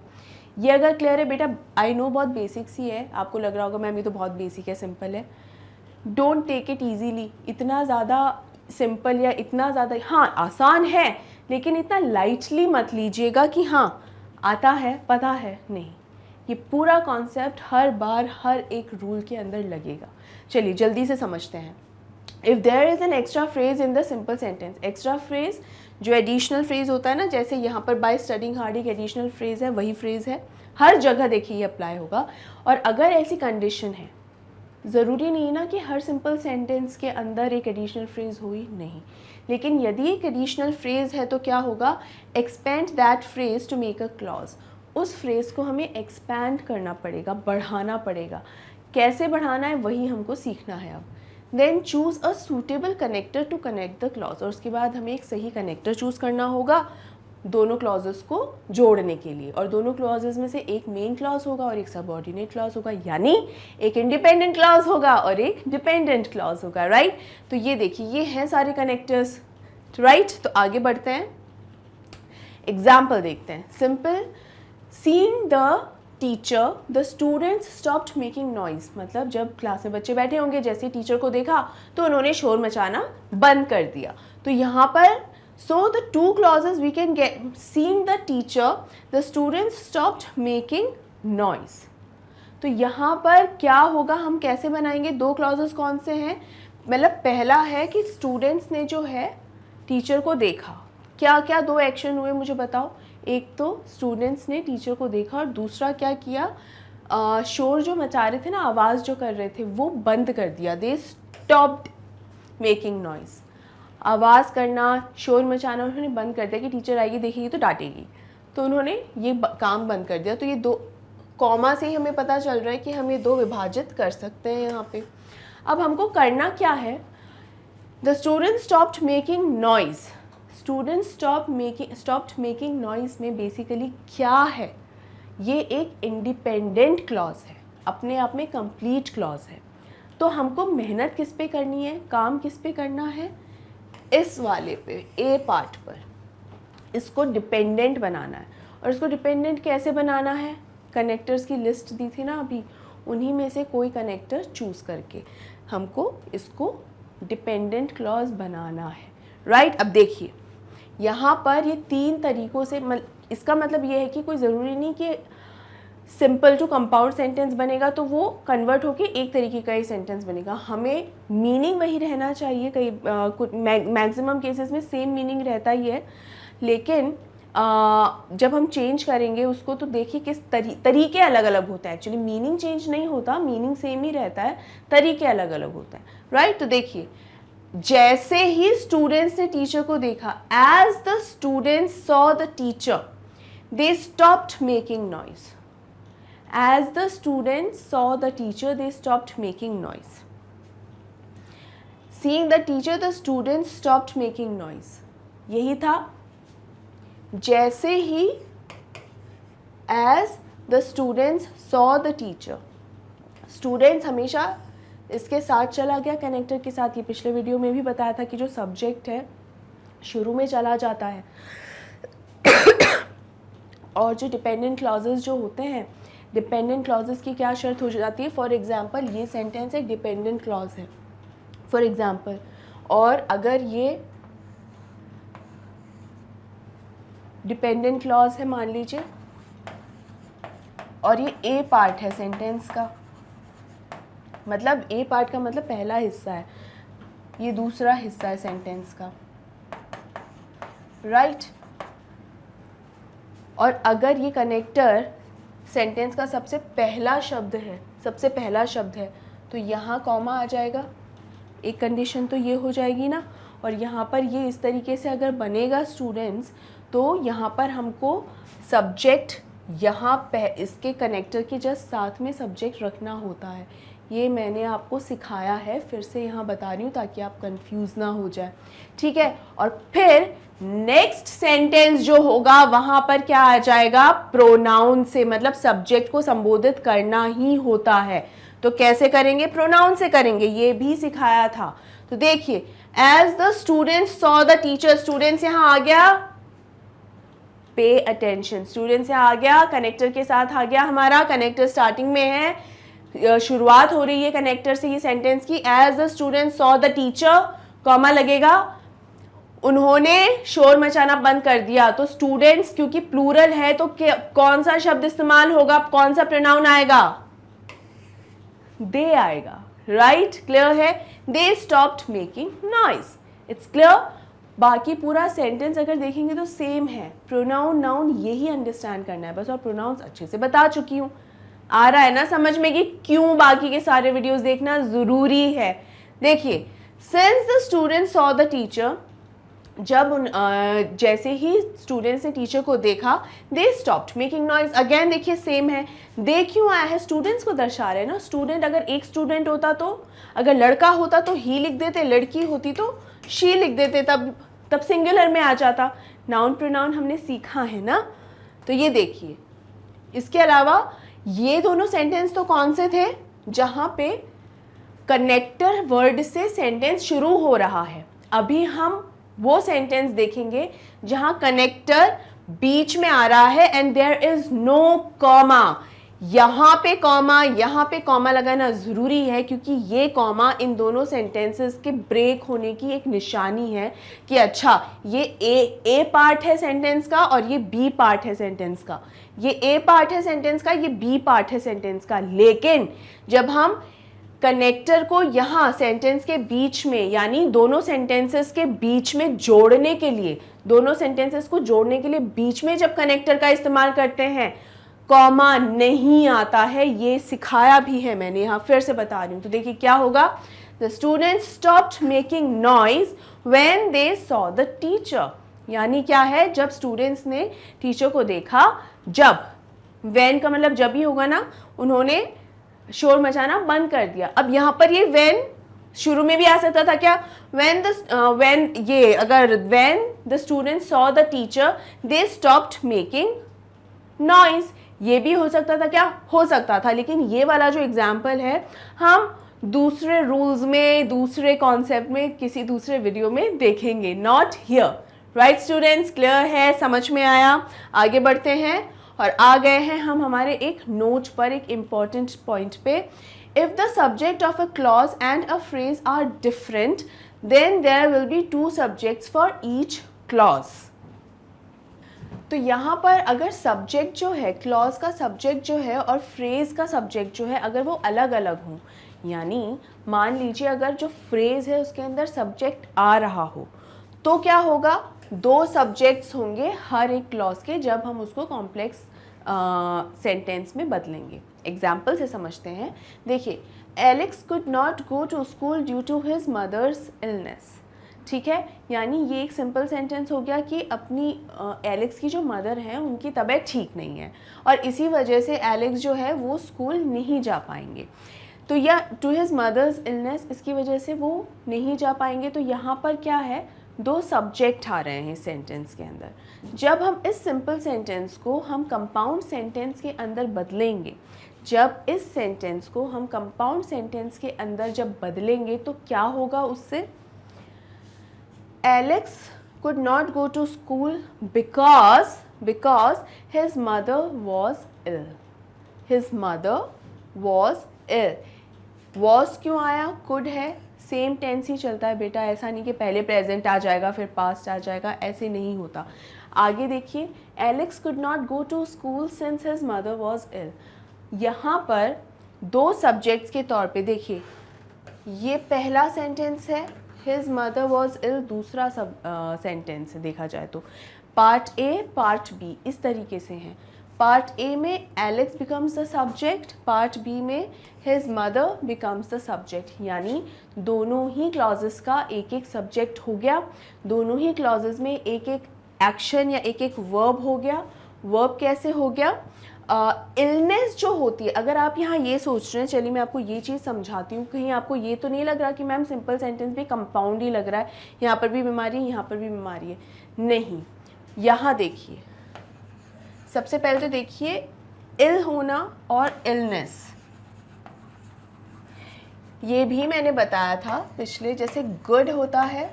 ये अगर क्लियर है बेटा, आई नो बहुत बेसिक्स ही है, आपको लग रहा होगा मैम ये तो बहुत बेसिक है, सिंपल है। डोंट टेक इट ईजीली, इतना ज़्यादा सिंपल या इतना ज़्यादा, हाँ आसान है, लेकिन इतना लाइटली मत लीजिएगा कि हाँ आता है, पता है, नहीं। ये पूरा कॉन्सेप्ट हर बार हर एक रूल के अंदर लगेगा। चलिए जल्दी से समझते हैं। If there is an extra phrase in the simple sentence, extra phrase जो एडिशनल फ्रेज होता है ना, जैसे यहाँ पर बाय स्टडिंग हार्ड एक एडिशनल फ्रेज है, वही फ्रेज है, हर जगह देखिए ये अप्लाई होगा। और अगर ऐसी कंडीशन है, ज़रूरी नहीं ना कि हर सिंपल सेंटेंस के अंदर एक एडिशनल फ्रेज हो ही नहीं, लेकिन यदि एक एडिशनल फ्रेज है तो क्या होगा, expand that phrase to make a clause. उस फ्रेज को हमें एक्सपैंड करना पड़ेगा, बढ़ाना पड़ेगा। कैसे बढ़ाना है वही हमको सीखना है अब। Then choose a suitable connector to connect the clause, और उसके बाद हमें एक सही कनेक्टर चूज़ करना होगा दोनों क्लॉजेस को जोड़ने के लिए। और दोनों क्लॉजेस में से एक मेन क्लॉज होगा और एक सबऑर्डिनेट क्लॉज होगा, यानी एक इंडिपेंडेंट क्लॉज होगा और एक डिपेंडेंट क्लॉज होगा, राइट। तो ये देखिए, ये हैं सारे कनेक्टर्स, राइट। तो आगे बढ़ते हैं, एग्जाम्पल देखते हैं। Simple, seeing the teacher the students stopped making noise, मतलब जब क्लास में बच्चे बैठे होंगे, जैसे टीचर को देखा तो उन्होंने शोर मचाना बंद कर दिया। तो यहाँ पर so the two clauses we can get, seeing the teacher the students stopped making noise। तो यहाँ पर क्या होगा, हम कैसे बनाएंगे, दो क्लॉजेस कौन से हैं, मतलब पहला है कि स्टूडेंट्स ने जो है टीचर को देखा, क्या क्या दो एक्शन हुए मुझे बताओ। एक तो स्टूडेंट्स ने टीचर को देखा और दूसरा क्या किया, शोर जो मचा रहे थे ना, आवाज़ जो कर रहे थे वो बंद कर दिया, दे स्टॉप्ड मेकिंग नॉइज। आवाज़ करना, शोर मचाना उन्होंने बंद कर दिया कि टीचर आएगी देखेगी तो डांटेगी, तो उन्होंने ये काम बंद कर दिया। तो ये दो कॉमा से ही हमें पता चल रहा है कि हम ये दो विभाजित कर सकते हैं यहाँ पे। अब हमको करना क्या है, the student stopped making noise, student stopped making noise में बेसिकली क्या है, ये एक इंडिपेंडेंट क्लॉज है, अपने आप में कंप्लीट क्लॉज है। तो हमको मेहनत किस पे करनी है, काम किस पे करना है, इस वाले पे, ए पार्ट पर, इसको डिपेंडेंट बनाना है। और इसको डिपेंडेंट कैसे बनाना है, कनेक्टर्स की लिस्ट दी थी ना अभी, उन्हीं में से कोई कनेक्टर चूज़ करके हमको इसको डिपेंडेंट क्लॉज बनाना है, राइट। अब देखिए यहाँ पर ये तीन तरीक़ों से, इसका मतलब ये है कि कोई ज़रूरी नहीं कि सिंपल टू कंपाउंड सेंटेंस बनेगा तो वो कन्वर्ट होके एक तरीके का ही सेंटेंस बनेगा। हमें मीनिंग वही रहना चाहिए, कई मैक्सिमम केसेस में सेम मीनिंग रहता ही है, लेकिन जब हम चेंज करेंगे उसको तो देखिए किस तरीके अलग अलग होता है। एक्चुअली मीनिंग चेंज नहीं होता, मीनिंग सेम ही रहता है, तरीके अलग अलग होता है, राइट। तो देखिए, जैसे ही स्टूडेंट्स ने टीचर को देखा, as the students saw the teacher they stopped making noise. As the students saw the teacher, they stopped making noise. Seeing the teacher, the students stopped making noise. यही था, जैसे ही as the students saw the teacher, students हमेशा इसके साथ चला गया, connector के साथ। ये पिछले वीडियो में भी बताया था कि जो सब्जेक्ट है शुरू में चला जाता है और जो डिपेंडेंट क्लॉजेस जो होते हैं, डिपेंडेंट क्लॉजेस की क्या शर्त हो जाती है। फॉर एग्जांपल ये सेंटेंस एक डिपेंडेंट क्लॉज है फॉर एग्जांपल, और अगर ये डिपेंडेंट क्लॉज है मान लीजिए, और ये ए पार्ट है सेंटेंस का, मतलब ए पार्ट का मतलब पहला हिस्सा है, ये दूसरा हिस्सा है सेंटेंस का, राइट। और अगर ये कनेक्टर सेंटेंस का सबसे पहला शब्द है, तो यहाँ कॉमा आ जाएगा, एक कंडीशन तो ये हो जाएगी ना। और यहाँ पर ये इस तरीके से अगर बनेगा स्टूडेंट्स, तो यहाँ पर हमको सब्जेक्ट यहाँ इसके कनेक्टर के जस्ट साथ में सब्जेक्ट रखना होता है। ये मैंने आपको सिखाया है, फिर से यहाँ बता रही हूँ ताकि आप कंफ्यूज ना हो जाए, ठीक है। और फिर नेक्स्ट सेंटेंस जो होगा वहाँ पर क्या आ जाएगा, प्रोनाउन से, मतलब सब्जेक्ट को संबोधित करना ही होता है। तो कैसे करेंगे, प्रोनाउन से करेंगे, ये भी सिखाया था। तो देखिए, as the students saw the teacher, students यहाँ आ गया, पे अटेंशन, स्टूडेंट्स यहाँ आ गया, कनेक्टर के साथ आ गया हमारा, कनेक्टर स्टार्टिंग में है, शुरुआत हो रही है कनेक्टर से ये सेंटेंस की। As the student saw the teacher, comma लगेगा, उन्होंने शोर मचाना बंद कर दिया। तो स्टूडेंट्स क्योंकि प्लूरल है तो कौन सा शब्द इस्तेमाल होगा, कौन सा प्रोनाउन आएगा, दे आएगा, राइट। क्लियर है, दे stopped making noise, it's clear. बाकी पूरा सेंटेंस अगर देखेंगे तो सेम है, प्रोनाउन नाउन यही अंडरस्टैंड करना है बस, और प्रोनाउंस अच्छे से बता चुकी हूँ। आ रहा है ना समझ में कि क्यों बाकी के सारे वीडियोस देखना जरूरी है। देखिए, since the student saw the teacher, जब जैसे ही स्टूडेंट्स ने टीचर को देखा, दे स्टॉप्ड मेकिंग नॉइज। अगेन देखिए सेम है, दे क्यों आया है, स्टूडेंट्स को दर्शा रहे हैं ना। स्टूडेंट अगर एक स्टूडेंट होता तो, अगर लड़का होता तो ही लिख देते, लड़की होती तो शी लिख देते, तब सिंगुलर में आ जाता। नाउन प्रोनाउन हमने सीखा है ना। तो ये देखिए, इसके अलावा ये दोनों सेंटेंस तो कौन से थे, जहां पे कनेक्टर वर्ड से सेंटेंस शुरू हो रहा है। अभी हम वो सेंटेंस देखेंगे जहां कनेक्टर बीच में आ रहा है and there is no comma. यहाँ पे कॉमा लगाना ज़रूरी है, क्योंकि ये कॉमा इन दोनों सेंटेंसेस के ब्रेक होने की एक निशानी है कि अच्छा ये ए पार्ट है सेंटेंस का और ये बी पार्ट है सेंटेंस का, ये ए पार्ट है सेंटेंस का, ये बी पार्ट है सेंटेंस का। लेकिन जब हम कनेक्टर को यहाँ सेंटेंस के बीच में, यानी दोनों सेंटेंसेस के बीच में जोड़ने के लिए, दोनों सेंटेंसेस को जोड़ने के लिए बीच में जब कनेक्टर का इस्तेमाल करते हैं, कॉमा नहीं आता है। ये सिखाया भी है मैंने, यहाँ फिर से बता रही हूँ। तो देखिए क्या होगा, the students stopped making noise when they saw the teacher, यानी क्या है, जब स्टूडेंट्स ने टीचर को देखा, जब, व्हेन का मतलब जब ही होगा ना, उन्होंने शोर मचाना बंद कर दिया। अब यहाँ पर ये व्हेन शुरू में भी आ सकता था क्या, when the student saw the teacher they stopped making noise, ये भी हो सकता था क्या, हो सकता था। लेकिन ये वाला जो एग्जाम्पल है हम दूसरे रूल्स में, दूसरे कॉन्सेप्ट में, किसी दूसरे वीडियो में देखेंगे, not here, right students. Clear है, समझ में आया। आगे बढ़ते हैं और आ गए हैं हम हमारे एक नोट पर, एक इम्पॉर्टेंट पॉइंट पे। If the subject of a clause and a phrase are different, then there will be 2 subjects for each clause. तो यहाँ पर अगर सब्जेक्ट जो है, क्लॉज का सब्जेक्ट जो है और फ्रेज का सब्जेक्ट जो है, अगर वो अलग अलग हों, यानी मान लीजिए अगर जो फ्रेज है उसके अंदर सब्जेक्ट आ रहा हो, तो क्या होगा, 2 सब्जेक्ट्स होंगे हर एक क्लॉज के, जब हम उसको कॉम्प्लेक्स सेंटेंस में बदलेंगे। एग्जाम्पल से समझते हैं। देखिए, Alex could not go to school due to his mother's illness, ठीक है। यानी ये एक सिंपल सेंटेंस हो गया कि अपनी एलेक्स की जो मदर है उनकी तबीयत ठीक नहीं है और इसी वजह से एलेक्स जो है वो स्कूल नहीं जा पाएंगे। तो या टू हिज मदर्स इलनेस, इसकी वजह से वो नहीं जा पाएंगे। तो यहाँ पर क्या है, 2 सब्जेक्ट आ रहे हैं सेंटेंस के अंदर। जब हम इस सिंपल सेंटेंस को हम कंपाउंड सेंटेंस के अंदर बदलेंगे, जब इस सेंटेंस को हम कंपाउंड सेंटेंस के अंदर जब बदलेंगे तो क्या होगा उससे? Alex could not go to school because his mother was ill. His mother was ill. was क्यों आया? could है, सेम टेंस ही चलता है बेटा, ऐसा नहीं कि पहले प्रेजेंट आ जाएगा फिर पास्ट आ जाएगा, ऐसे नहीं होता। आगे देखिए, Alex could not go to school since his mother was ill. यहाँ पर दो सब्जेक्ट्स के तौर पे देखिए, ये पहला सेंटेंस है, His mother was ill दूसरा सेंटेंस देखा जाए तो पार्ट ए पार्ट बी इस तरीके से हैं। पार्ट ए में Alex becomes the subject, part B में his mother becomes the subject, यानी दोनों ही क्लॉजेस का एक एक सब्जेक्ट हो गया, दोनों ही क्लॉजेस में एक एक एक्शन या एक एक वर्ब हो गया। वर्ब कैसे हो गया? इलनेस जो होती है, अगर आप यहाँ ये सोच रहे हैं, चलिए मैं आपको ये चीज़ समझाती हूँ, कहीं आपको ये तो नहीं लग रहा कि मैम सिंपल सेंटेंस भी कंपाउंड ही लग रहा है, यहाँ पर भी बीमारी है यहाँ पर भी बीमारी है, नहीं। यहाँ देखिए, सबसे पहले तो देखिए इल होना और इलनेस, ये भी मैंने बताया था पिछले, जैसे गुड होता है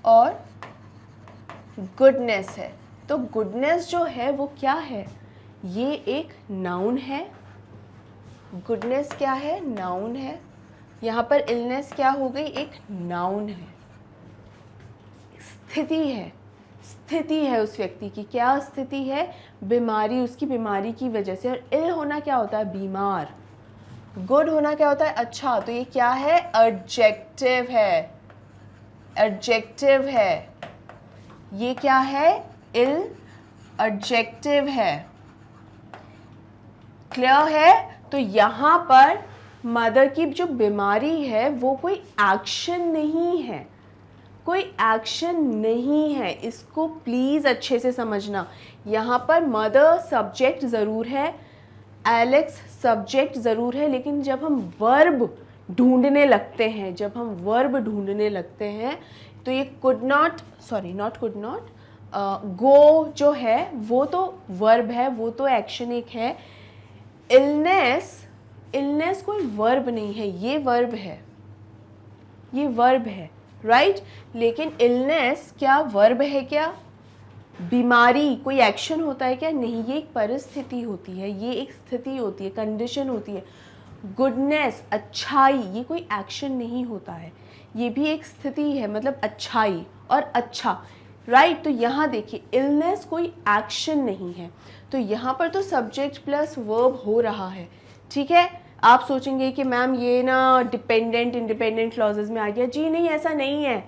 और गुडनेस है, तो गुडनेस जो है वो क्या है? ये एक नाउन है। गुडनेस क्या है? नाउन है। यहाँ पर इलनेस क्या हो गई? एक नाउन है, स्थिति है, स्थिति है उस व्यक्ति की। क्या स्थिति है? बीमारी, उसकी बीमारी की वजह से। और इल होना क्या होता है? बीमार। गुड होना क्या होता है? अच्छा। तो ये क्या है? एडजेक्टिव है, एडजेक्टिव है। ये क्या है? इल एडजेक्टिव है। क्लियर है? तो यहाँ पर मदर की जो बीमारी है वो कोई एक्शन नहीं है, कोई एक्शन नहीं है, इसको प्लीज़ अच्छे से समझना। यहाँ पर मदर सब्जेक्ट ज़रूर है, एलेक्स सब्जेक्ट ज़रूर है, लेकिन जब हम वर्ब ढूंढने लगते हैं, जब हम वर्ब ढूंढने लगते हैं तो ये could not, sorry not could not, go जो है वो तो वर्ब है, वो तो एक्शन एक है। इलनेस, इलनेस कोई वर्ब नहीं है, ये वर्ब है, ये वर्ब है, राइट। लेकिन इलनेस क्या वर्ब है क्या? बीमारी कोई एक्शन होता है क्या? नहीं, ये एक परिस्थिति होती है, ये एक स्थिति होती है, कंडीशन होती है। गुडनेस, अच्छाई, ये कोई एक्शन नहीं होता है, ये भी एक स्थिति है, मतलब अच्छाई और अच्छा, राइट। तो यहाँ देखिए इलनेस कोई एक्शन नहीं है, तो यहाँ पर तो सब्जेक्ट प्लस वर्ब हो रहा है, ठीक है। आप सोचेंगे कि मैम ये ना डिपेंडेंट इंडिपेंडेंट क्लॉजेस में आ गया, जी नहीं, ऐसा नहीं है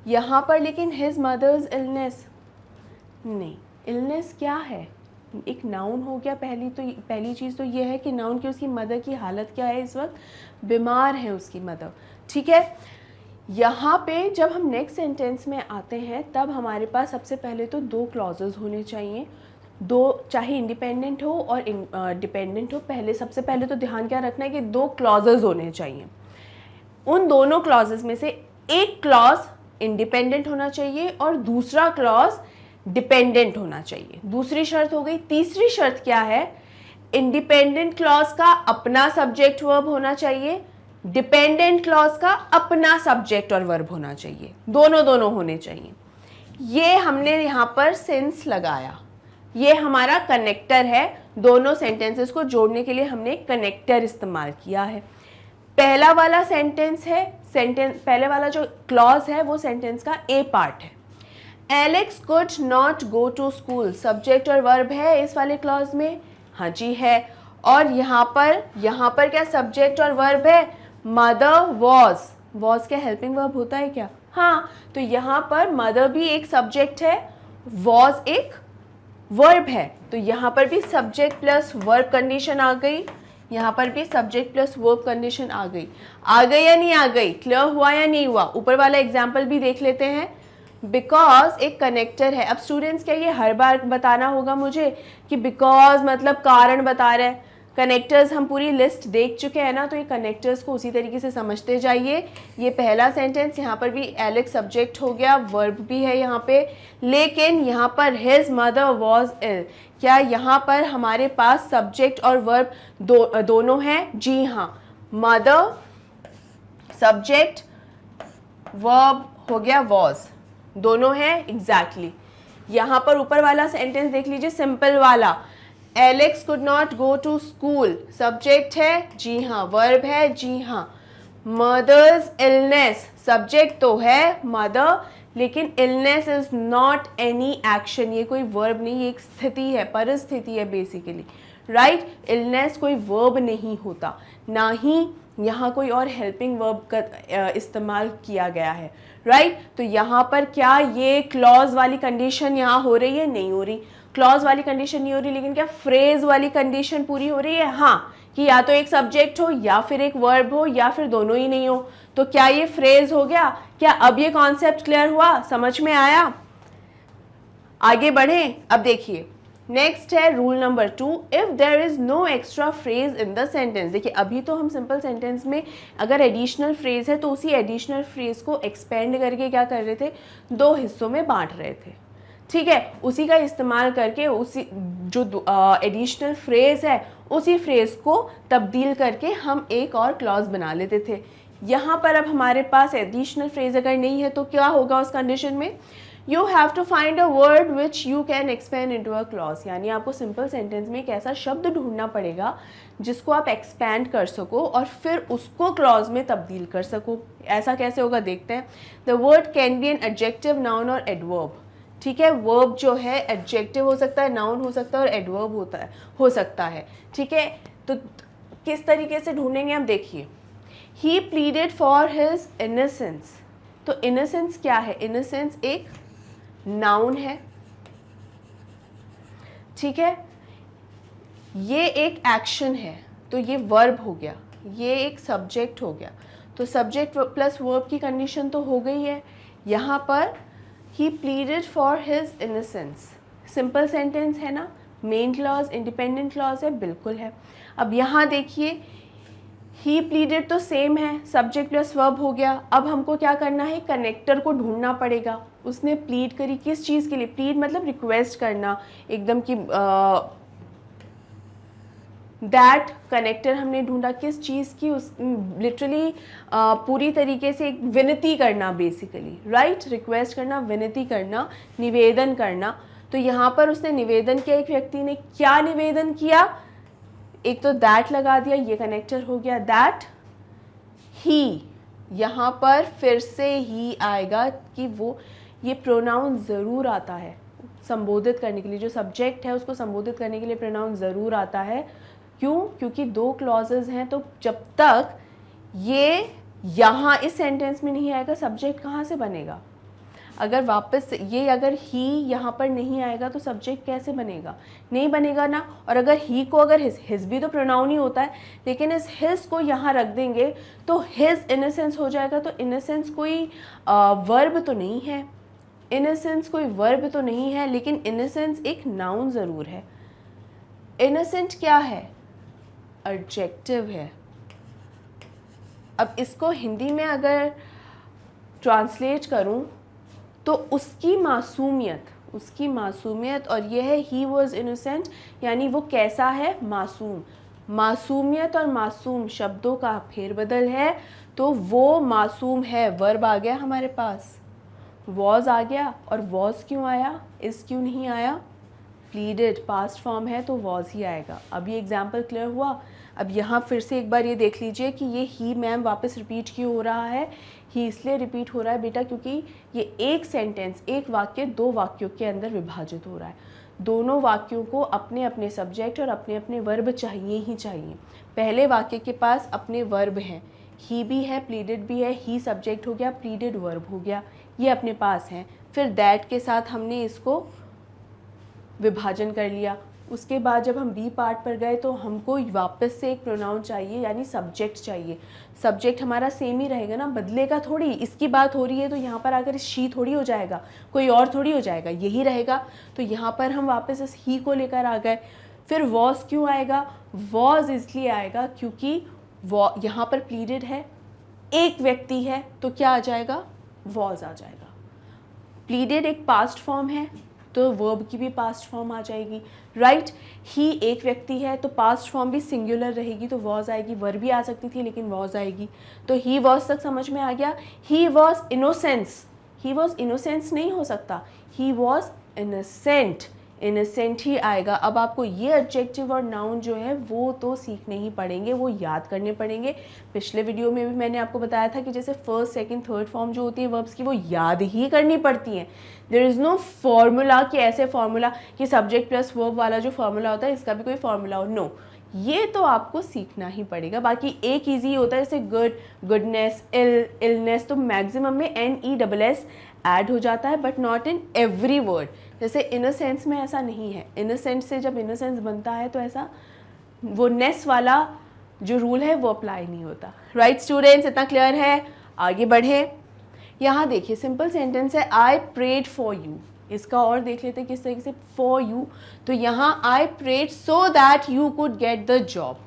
यहाँ पर। लेकिन हिज मदर्स इलनेस, नहीं, इलनेस क्या है? एक नाउन हो गया। पहली चीज़ तो ये है कि नाउन की उसकी मदर की हालत क्या है इस वक्त? बीमार है उसकी मदर, ठीक है। यहाँ पे जब हम नेक्स्ट सेंटेंस में आते हैं तब हमारे पास सबसे पहले तो दो क्लॉजेस होने चाहिए, दो, चाहे इंडिपेंडेंट हो और डिपेंडेंट हो। पहले सबसे पहले तो ध्यान क्या रखना है कि दो क्लॉजेस होने चाहिए। उन दोनों क्लॉजेस में से एक क्लॉज इंडिपेंडेंट होना चाहिए और दूसरा क्लॉज डिपेंडेंट होना चाहिए। दूसरी शर्त हो गई। तीसरी शर्त क्या है? इंडिपेंडेंट क्लॉज का अपना सब्जेक्ट वर्ब होना चाहिए, डिपेंडेंट क्लॉज का अपना सब्जेक्ट और वर्ब होना चाहिए, दोनों होने चाहिए। ये हमने यहाँ पर सिंस लगाया, ये हमारा कनेक्टर है, दोनों सेंटेंसेस को जोड़ने के लिए हमने कनेक्टर इस्तेमाल किया है। पहला वाला सेंटेंस है, पहले वाला जो क्लॉज है वो सेंटेंस का ए पार्ट है। Alex could not go to school, subject और वर्ब है इस वाले क्लॉज में, हाँ जी है। और यहाँ पर क्या सब्जेक्ट और वर्ब है? मदर वॉज क्या हेल्पिंग वर्ब होता है क्या? हाँ, तो यहाँ पर मदर भी एक सब्जेक्ट है, वॉज एक वर्ब है, तो यहाँ पर भी सब्जेक्ट प्लस वर्ब कंडीशन आ गई, यहाँ पर भी सब्जेक्ट प्लस वर्ब कंडीशन आ गई या नहीं आ गई? क्लियर हुआ या नहीं हुआ? ऊपर वाला एग्जाम्पल भी देख लेते हैं। बिकॉज एक कनेक्टर है। अब स्टूडेंट्स क्या ये हर बार बताना होगा मुझे कि बिकॉज मतलब कारण बता रहा है? कनेक्टर्स हम पूरी लिस्ट देख चुके हैं ना, तो ये कनेक्टर्स को उसी तरीके से समझते जाइए। ये पहला सेंटेंस, यहाँ पर भी एलेक्स सब्जेक्ट हो गया, वर्ब भी है यहाँ पे, लेकिन यहाँ पर हिज मदर वॉज इल, क्या यहाँ पर हमारे पास सब्जेक्ट और वर्ब दोनों हैं? जी हाँ, मदर सब्जेक्ट, वर्ब हो गया वॉज, दोनों हैं एग्जैक्टली। यहाँ पर ऊपर वाला सेंटेंस देख लीजिए, सिंपल वाला, Alex could not go to school, subject है? जी हाँ। वर्ब है? जी हाँ। मदर्स इलनेस, सब्जेक्ट तो है मदर, लेकिन illness is not any action, ये कोई वर्ब नहीं, ये एक स्थिति है, परिस्थिति है बेसिकली, राइट। इलनेस कोई वर्ब नहीं होता, ना ही यहाँ कोई और हेल्पिंग वर्ब का इस्तेमाल किया गया है, राइट। तो यहाँ पर क्या ये क्लॉज वाली कंडीशन यहाँ हो रही है? नहीं हो रही, क्लॉज वाली कंडीशन नहीं हो रही, लेकिन क्या फ्रेज वाली कंडीशन पूरी हो रही है? हाँ, कि या तो एक सब्जेक्ट हो या फिर एक वर्ब हो या फिर दोनों ही नहीं हो। तो क्या ये फ्रेज हो गया? क्या अब ये कॉन्सेप्ट क्लियर हुआ, समझ में आया? आगे बढ़े। अब देखिए नेक्स्ट है rule number 2, if there is no extra phrase in the sentence. देखिए अभी तो हम सिंपल सेंटेंस में अगर एडिशनल फ्रेज है तो उसी एडिशनल फ्रेज को एक्सपेंड करके क्या कर रहे थे? दो हिस्सों में बांट रहे थे, ठीक है। उसी का इस्तेमाल करके उसी जो एडिशनल फ्रेज है उसी फ्रेज को तब्दील करके हम एक और क्लॉज बना लेते थे। यहाँ पर अब हमारे पास एडिशनल फ्रेज अगर नहीं है तो क्या होगा उस कंडीशन में? You have to find a word which you can expand into a clause, यानी आपको सिंपल सेंटेंस में एक ऐसा शब्द ढूंढना पड़ेगा जिसको आप एक्सपैंड कर सको और फिर उसको क्लॉज में तब्दील कर सको। ऐसा कैसे होगा देखते हैं। The word can be an adjective, noun और एडवर्ब, ठीक है। वर्ब जो है एडजेक्टिव हो सकता है, नाउन हो सकता है और एडवर्ब हो सकता है, ठीक है। तो किस तरीके से ढूंढेंगे हम, देखिए। ही प्लीडेड फॉर हिज इनोसेंस, तो इनोसेंस क्या है? इनोसेंस एक नाउन है, ठीक है। ये एक एक्शन है तो ये वर्ब हो गया, ये एक सब्जेक्ट हो गया, तो सब्जेक्ट प्लस वर्ब की कंडीशन तो हो गई है। यहाँ पर ही pleaded for his innocence, simple sentence है ना, मेन क्लॉज इंडिपेंडेंट क्लॉज है, बिल्कुल है। अब यहाँ देखिए ही प्लीडेड तो सेम है, सब्जेक्ट प्लस वर्ब हो गया। अब हमको क्या करना है? कनेक्टर को ढूंढना पड़ेगा। उसने प्लीड करी किस चीज़ के लिए? प्लीड मतलब रिक्वेस्ट करना एकदम कि दैट कनेक्टर हमने ढूंढा किस चीज़ की? उस लिटरली पूरी तरीके से एक विनती करना बेसिकली, राइट। रिक्वेस्ट करना, विनती करना, निवेदन करना। तो यहाँ पर उसने निवेदन किया, एक व्यक्ति ने क्या निवेदन किया? एक तो दैट लगा दिया, ये कनेक्टर हो गया दैट ही। यहाँ पर फिर से ही आएगा कि वो, ये प्रोनाउन ज़रूर आता है संबोधित करने के लिए, जो सब्जेक्ट है उसको संबोधित करने के लिए प्रोनाउन ज़रूर आता है। क्यों? क्योंकि दो क्लॉजेज हैं, तो जब तक ये यहाँ इस सेंटेंस में नहीं आएगा सब्जेक्ट कहाँ से बनेगा? अगर वापस ये अगर ही यहाँ पर नहीं आएगा तो सब्जेक्ट कैसे बनेगा? नहीं बनेगा ना। और अगर ही को अगर हिज भी तो प्रोनाउन ही होता है, लेकिन इस हिज को यहाँ रख देंगे तो हिज इनोसेंस हो जाएगा। तो इनोसेंस कोई वर्ब तो नहीं है, इनोसेंस कोई वर्ब तो नहीं है, लेकिन इनोसेंस एक नाउन ज़रूर है। इनोसेंट क्या है? एडजेक्टिव है। अब इसको हिंदी में अगर ट्रांसलेट करूँ तो उसकी मासूमियत और ये है ही वॉज इनोसेंट, यानी वो कैसा है? मासूम। मासूमियत और मासूम शब्दों का फेरबदल है, तो वो मासूम है। वर्ब आ गया हमारे पास, वॉज आ गया, और वॉज क्यों आया? इस क्यों नहीं आया? प्लीडेड पास्ट फॉर्म है तो वॉज ही आएगा। अब ये एग्जाम्पल क्लियर हुआ। अब यहाँ फिर से एक बार ये देख लीजिए कि ये ही मैम वापस रिपीट क्यों हो रहा है? ही इसलिए रिपीट हो रहा है बेटा क्योंकि ये एक सेंटेंस, एक वाक्य दो वाक्यों के अंदर विभाजित हो रहा है। दोनों वाक्यों को अपने अपने सब्जेक्ट और अपने अपने वर्ब चाहिए ही चाहिए। पहले वाक्य के पास अपने वर्ब हैं, ही भी है, प्लीडेड भी है, ही सब्जेक्ट हो गया, प्लीडेड वर्ब हो गया, ये अपने पास हैं। फिर दैट के साथ हमने इसको विभाजन कर लिया। उसके बाद जब हम बी पार्ट पर गए तो हमको वापस से एक प्रोनाउन चाहिए, यानी सब्जेक्ट चाहिए। सब्जेक्ट हमारा सेम ही रहेगा ना, बदलेगा थोड़ी। इसकी बात हो रही है तो यहाँ पर आकर शी थोड़ी हो जाएगा, कोई और थोड़ी हो जाएगा, यही रहेगा। तो यहाँ पर हम वापस इस ही को लेकर आ गए। फिर वॉज क्यों आएगा? वॉज इसलिए आएगा क्योंकि यहाँ पर प्लीडेड है, एक व्यक्ति है, तो क्या आ जाएगा? वॉज आ जाएगा। प्लीडेड एक पास्ट फॉर्म है तो वर्ब की भी पास्ट फॉर्म आ जाएगी, राइट। ही एक व्यक्ति है तो पास्ट फॉर्म भी सिंगुलर रहेगी तो वॉज आएगी। वर्ब भी आ सकती थी लेकिन वॉज आएगी। तो ही वॉज तक समझ में आ गया। He was innocence, he was innocence नहीं हो सकता, ही वॉज इनोसेंट, इनोसेंट ही आएगा। अब आपको ये एडजेक्टिव और नाउन जो है वो तो सीखने ही पड़ेंगे, वो याद करने पड़ेंगे। पिछले वीडियो में भी मैंने आपको बताया था कि जैसे फर्स्ट सेकंड थर्ड फॉर्म जो होती है वर्ब्स की वो याद ही करनी पड़ती हैं। देयर इज़ नो फॉर्मूला कि ऐसे फॉर्मूला कि सब्जेक्ट प्लस वर्ब वाला जो फॉर्मूला होता है इसका भी कोई फॉर्मूला हो, नो, ये तो आपको सीखना ही पड़ेगा। बाकी एक ईजी होता है जैसे गुड, गुडनेस, इल, इलनेस, तो मैक्सिमम में NESS ऐड हो जाता है but not in every word. जैसे इनोसेंस में ऐसा नहीं है, इनोसेंस से जब इनोसेंस बनता है तो ऐसा वो नेस वाला जो रूल है वो अप्लाई नहीं होता, राइट स्टूडेंट्स, इतना क्लियर है? आगे बढ़े। यहाँ देखिए सिंपल सेंटेंस है आई प्रेड फॉर यू, इसका और देख लेते हैं किस तरीके से, फॉर यू। तो यहाँ I prayed so that you could get the job,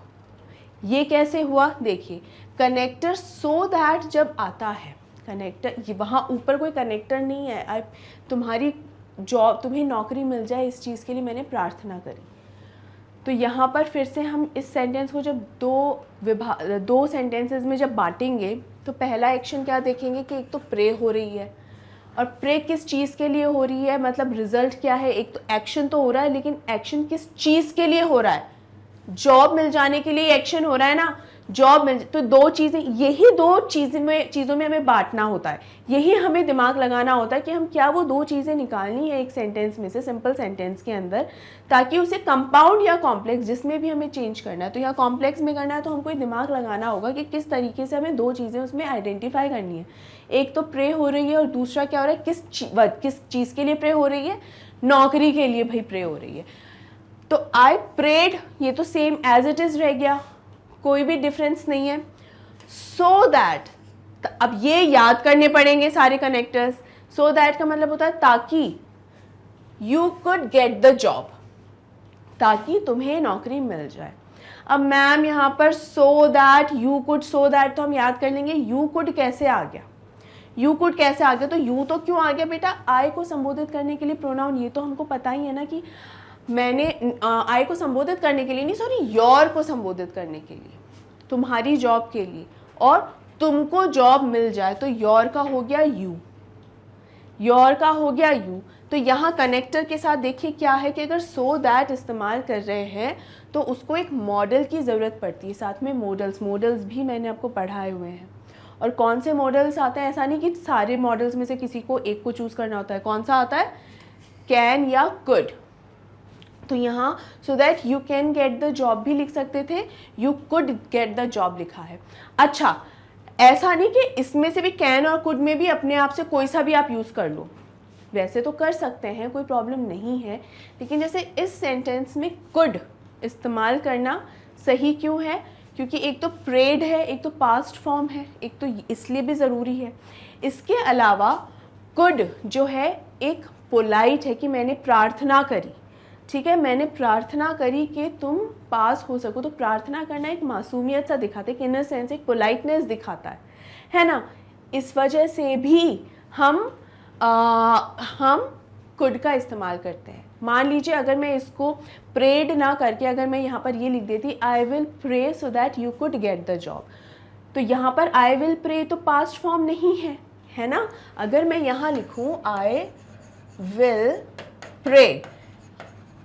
ये कैसे हुआ? देखिए कनेक्टर सो दैट जब आता है, कनेक्टर वहाँ ऊपर कोई कनेक्टर नहीं है, आई तुम्हारी जॉब, तुम्हें नौकरी मिल जाए इस चीज़ के लिए मैंने प्रार्थना करी। तो यहाँ पर फिर से हम इस सेंटेंस को जब दो सेंटेंसेस में जब बांटेंगे तो पहला एक्शन क्या देखेंगे कि एक तो प्रे हो रही है, और प्रे किस चीज़ के लिए हो रही है, मतलब रिजल्ट क्या है? एक तो एक्शन तो हो रहा है लेकिन एक्शन किस चीज़ के लिए हो रहा है? जॉब मिल जाने के लिए एक्शन हो रहा है ना, जॉब मिल, तो दो चीज़ें, यही दो चीज़ों में हमें बांटना होता है, यही हमें दिमाग लगाना होता है कि हम क्या वो दो चीज़ें निकालनी है एक सेंटेंस में से, सिंपल सेंटेंस के अंदर, ताकि उसे कंपाउंड या कॉम्प्लेक्स जिसमें भी हमें चेंज करना है, तो यहाँ कॉम्प्लेक्स में करना है तो हमको दिमाग लगाना होगा कि किस तरीके से हमें दो चीज़ें उसमें आइडेंटिफाई करनी है। एक तो प्रे हो रही है और दूसरा क्या हो रहा है, किस चीज़ के लिए प्रे हो रही है? नौकरी के लिए भाई प्रे हो रही है। तो आई प्रेड, ये तो सेम एज इट इज़ रह गया, कोई भी डिफरेंस नहीं है। सो दैट, अब ये याद करने पड़ेंगे सारे कनेक्टर्स। सो दैट का मतलब होता है ताकि, you could get the job, ताकि तुम्हें नौकरी मिल जाए। अब मैम यहाँ पर सो that, you could, so that तो हम याद कर लेंगे, यू कुड कैसे आ गया? यू कुड कैसे आ गया? तो यू तो क्यों आ गया बेटा? आई को संबोधित करने के लिए प्रोनाउन, ये तो हमको पता ही है ना कि मैंने आई को संबोधित करने के लिए नहीं, सॉरी, योर को संबोधित करने के लिए, तुम्हारी जॉब के लिए, और तुमको जॉब मिल जाए, तो योर का हो गया यू, योर का हो गया यू। तो यहाँ कनेक्टर के साथ देखिए क्या है कि अगर सो दैट इस्तेमाल कर रहे हैं तो उसको एक मॉडल की ज़रूरत पड़ती है, साथ में मॉडल्स भी मैंने आपको पढ़ाए हुए हैं। और कौन से मॉडल्स आते हैं? ऐसा नहीं कि सारे मॉडल्स में से किसी को एक को चूज़ करना होता है। कौन सा आता है? कैन या कुड। तो यहाँ सो that you can get the job भी लिख सकते थे, you could get the job लिखा है। अच्छा, ऐसा नहीं कि इसमें से भी कैन और कुड में भी अपने आप से कोई सा भी आप यूज़ कर लो, वैसे तो कर सकते हैं, कोई प्रॉब्लम नहीं है, लेकिन जैसे इस सेंटेंस में कुड इस्तेमाल करना सही क्यों है? क्योंकि एक तो प्रेड है, एक तो पास्ट फॉर्म है, एक तो इसलिए भी ज़रूरी है। इसके अलावा कुड जो है एक पोलाइट है कि मैंने प्रार्थना करी, ठीक है, मैंने प्रार्थना करी कि तुम पास हो सको। तो प्रार्थना करना एक मासूमियत सा दिखाता है, इनर सेंस, एक पोलाइटनेस दिखाता है ना। इस वजह से भी हम कुड का इस्तेमाल करते हैं। मान लीजिए अगर मैं इसको प्रेड ना करके अगर मैं यहाँ पर ये लिख देती I will pray so that you could get the job, तो यहाँ पर आई विल प्रे तो पास्ट फॉर्म नहीं है, है ना। अगर मैं यहाँ लिखूँ I will pray,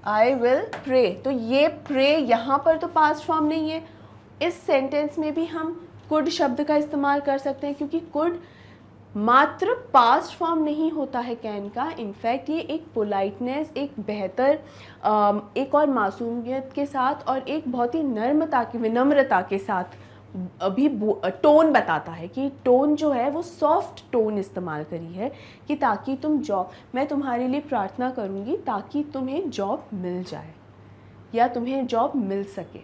I will pray, तो ये प्रे यहाँ पर तो पास्ट फॉर्म नहीं है। इस सेंटेंस में भी हम कुड शब्द का इस्तेमाल कर सकते हैं क्योंकि कुड मात्र पास्ट फॉर्म नहीं होता है कैन का, इनफैक्ट ये एक पोलाइटनेस, एक बेहतर एक और मासूमियत के साथ और एक बहुत ही नम्रता की, विनम्रता के साथ अभी टोन बताता है कि टोन जो है वो सॉफ्ट टोन इस्तेमाल करी है कि ताकि तुम जॉब, मैं तुम्हारे लिए प्रार्थना करूँगी ताकि तुम्हें जॉब मिल जाए या तुम्हें जॉब मिल सके।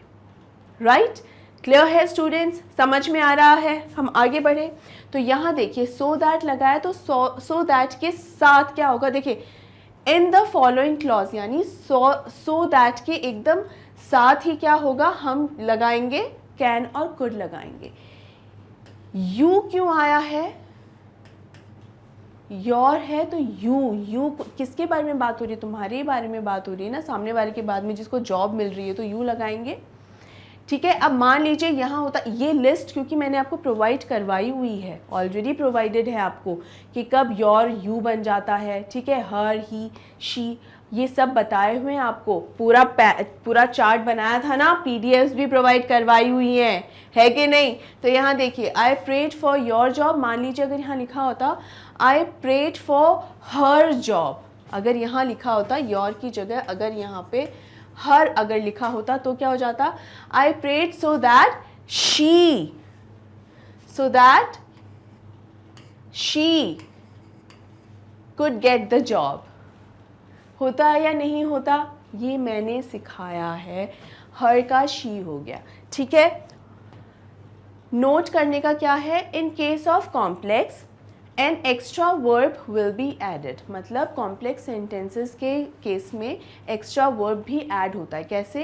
राइट, क्लियर है स्टूडेंट्स, समझ में आ रहा है? हम आगे बढ़े तो यहाँ देखिए सो दैट लगाया तो सो दैट के साथ क्या होगा, देखिए इन द फॉलोइंग क्लॉज, यानी सो दैट के एकदम साथ ही क्या होगा, हम लगाएंगे कैन और कुड लगाएंगे। यू क्यों आया है, योर है तो यू किसके बारे में बात हो रही है, तुम्हारे बारे में बात हो रही है ना, सामने वाले के बाद में जिसको जॉब मिल रही है तो यू लगाएंगे। ठीक है, अब मान लीजिए यहाँ होता, ये लिस्ट क्योंकि मैंने आपको प्रोवाइड करवाई हुई है, ऑलरेडी प्रोवाइडेड है आपको कि कब योर यू बन जाता है। ठीक है, हर ही शी, ये सब बताए हुए हैं आपको, पूरा चार्ट बनाया था ना, पीडीएफ्स भी प्रोवाइड करवाई हुई हैं, है कि नहीं। तो यहाँ देखिए, I prayed for your job, मान लीजिए अगर यहाँ लिखा होता I prayed for her job, अगर यहाँ लिखा होता योर की जगह अगर यहाँ पे हर अगर लिखा होता तो क्या हो जाता, I prayed so that she could get the job. होता है या नहीं होता, ये मैंने सिखाया है, हर का शी हो गया। ठीक है, नोट करने का क्या है, in case of complex an extra verb will be added, मतलब कॉम्प्लेक्स सेंटेंसेस के केस में एक्स्ट्रा वर्ब भी ऐड होता है। कैसे,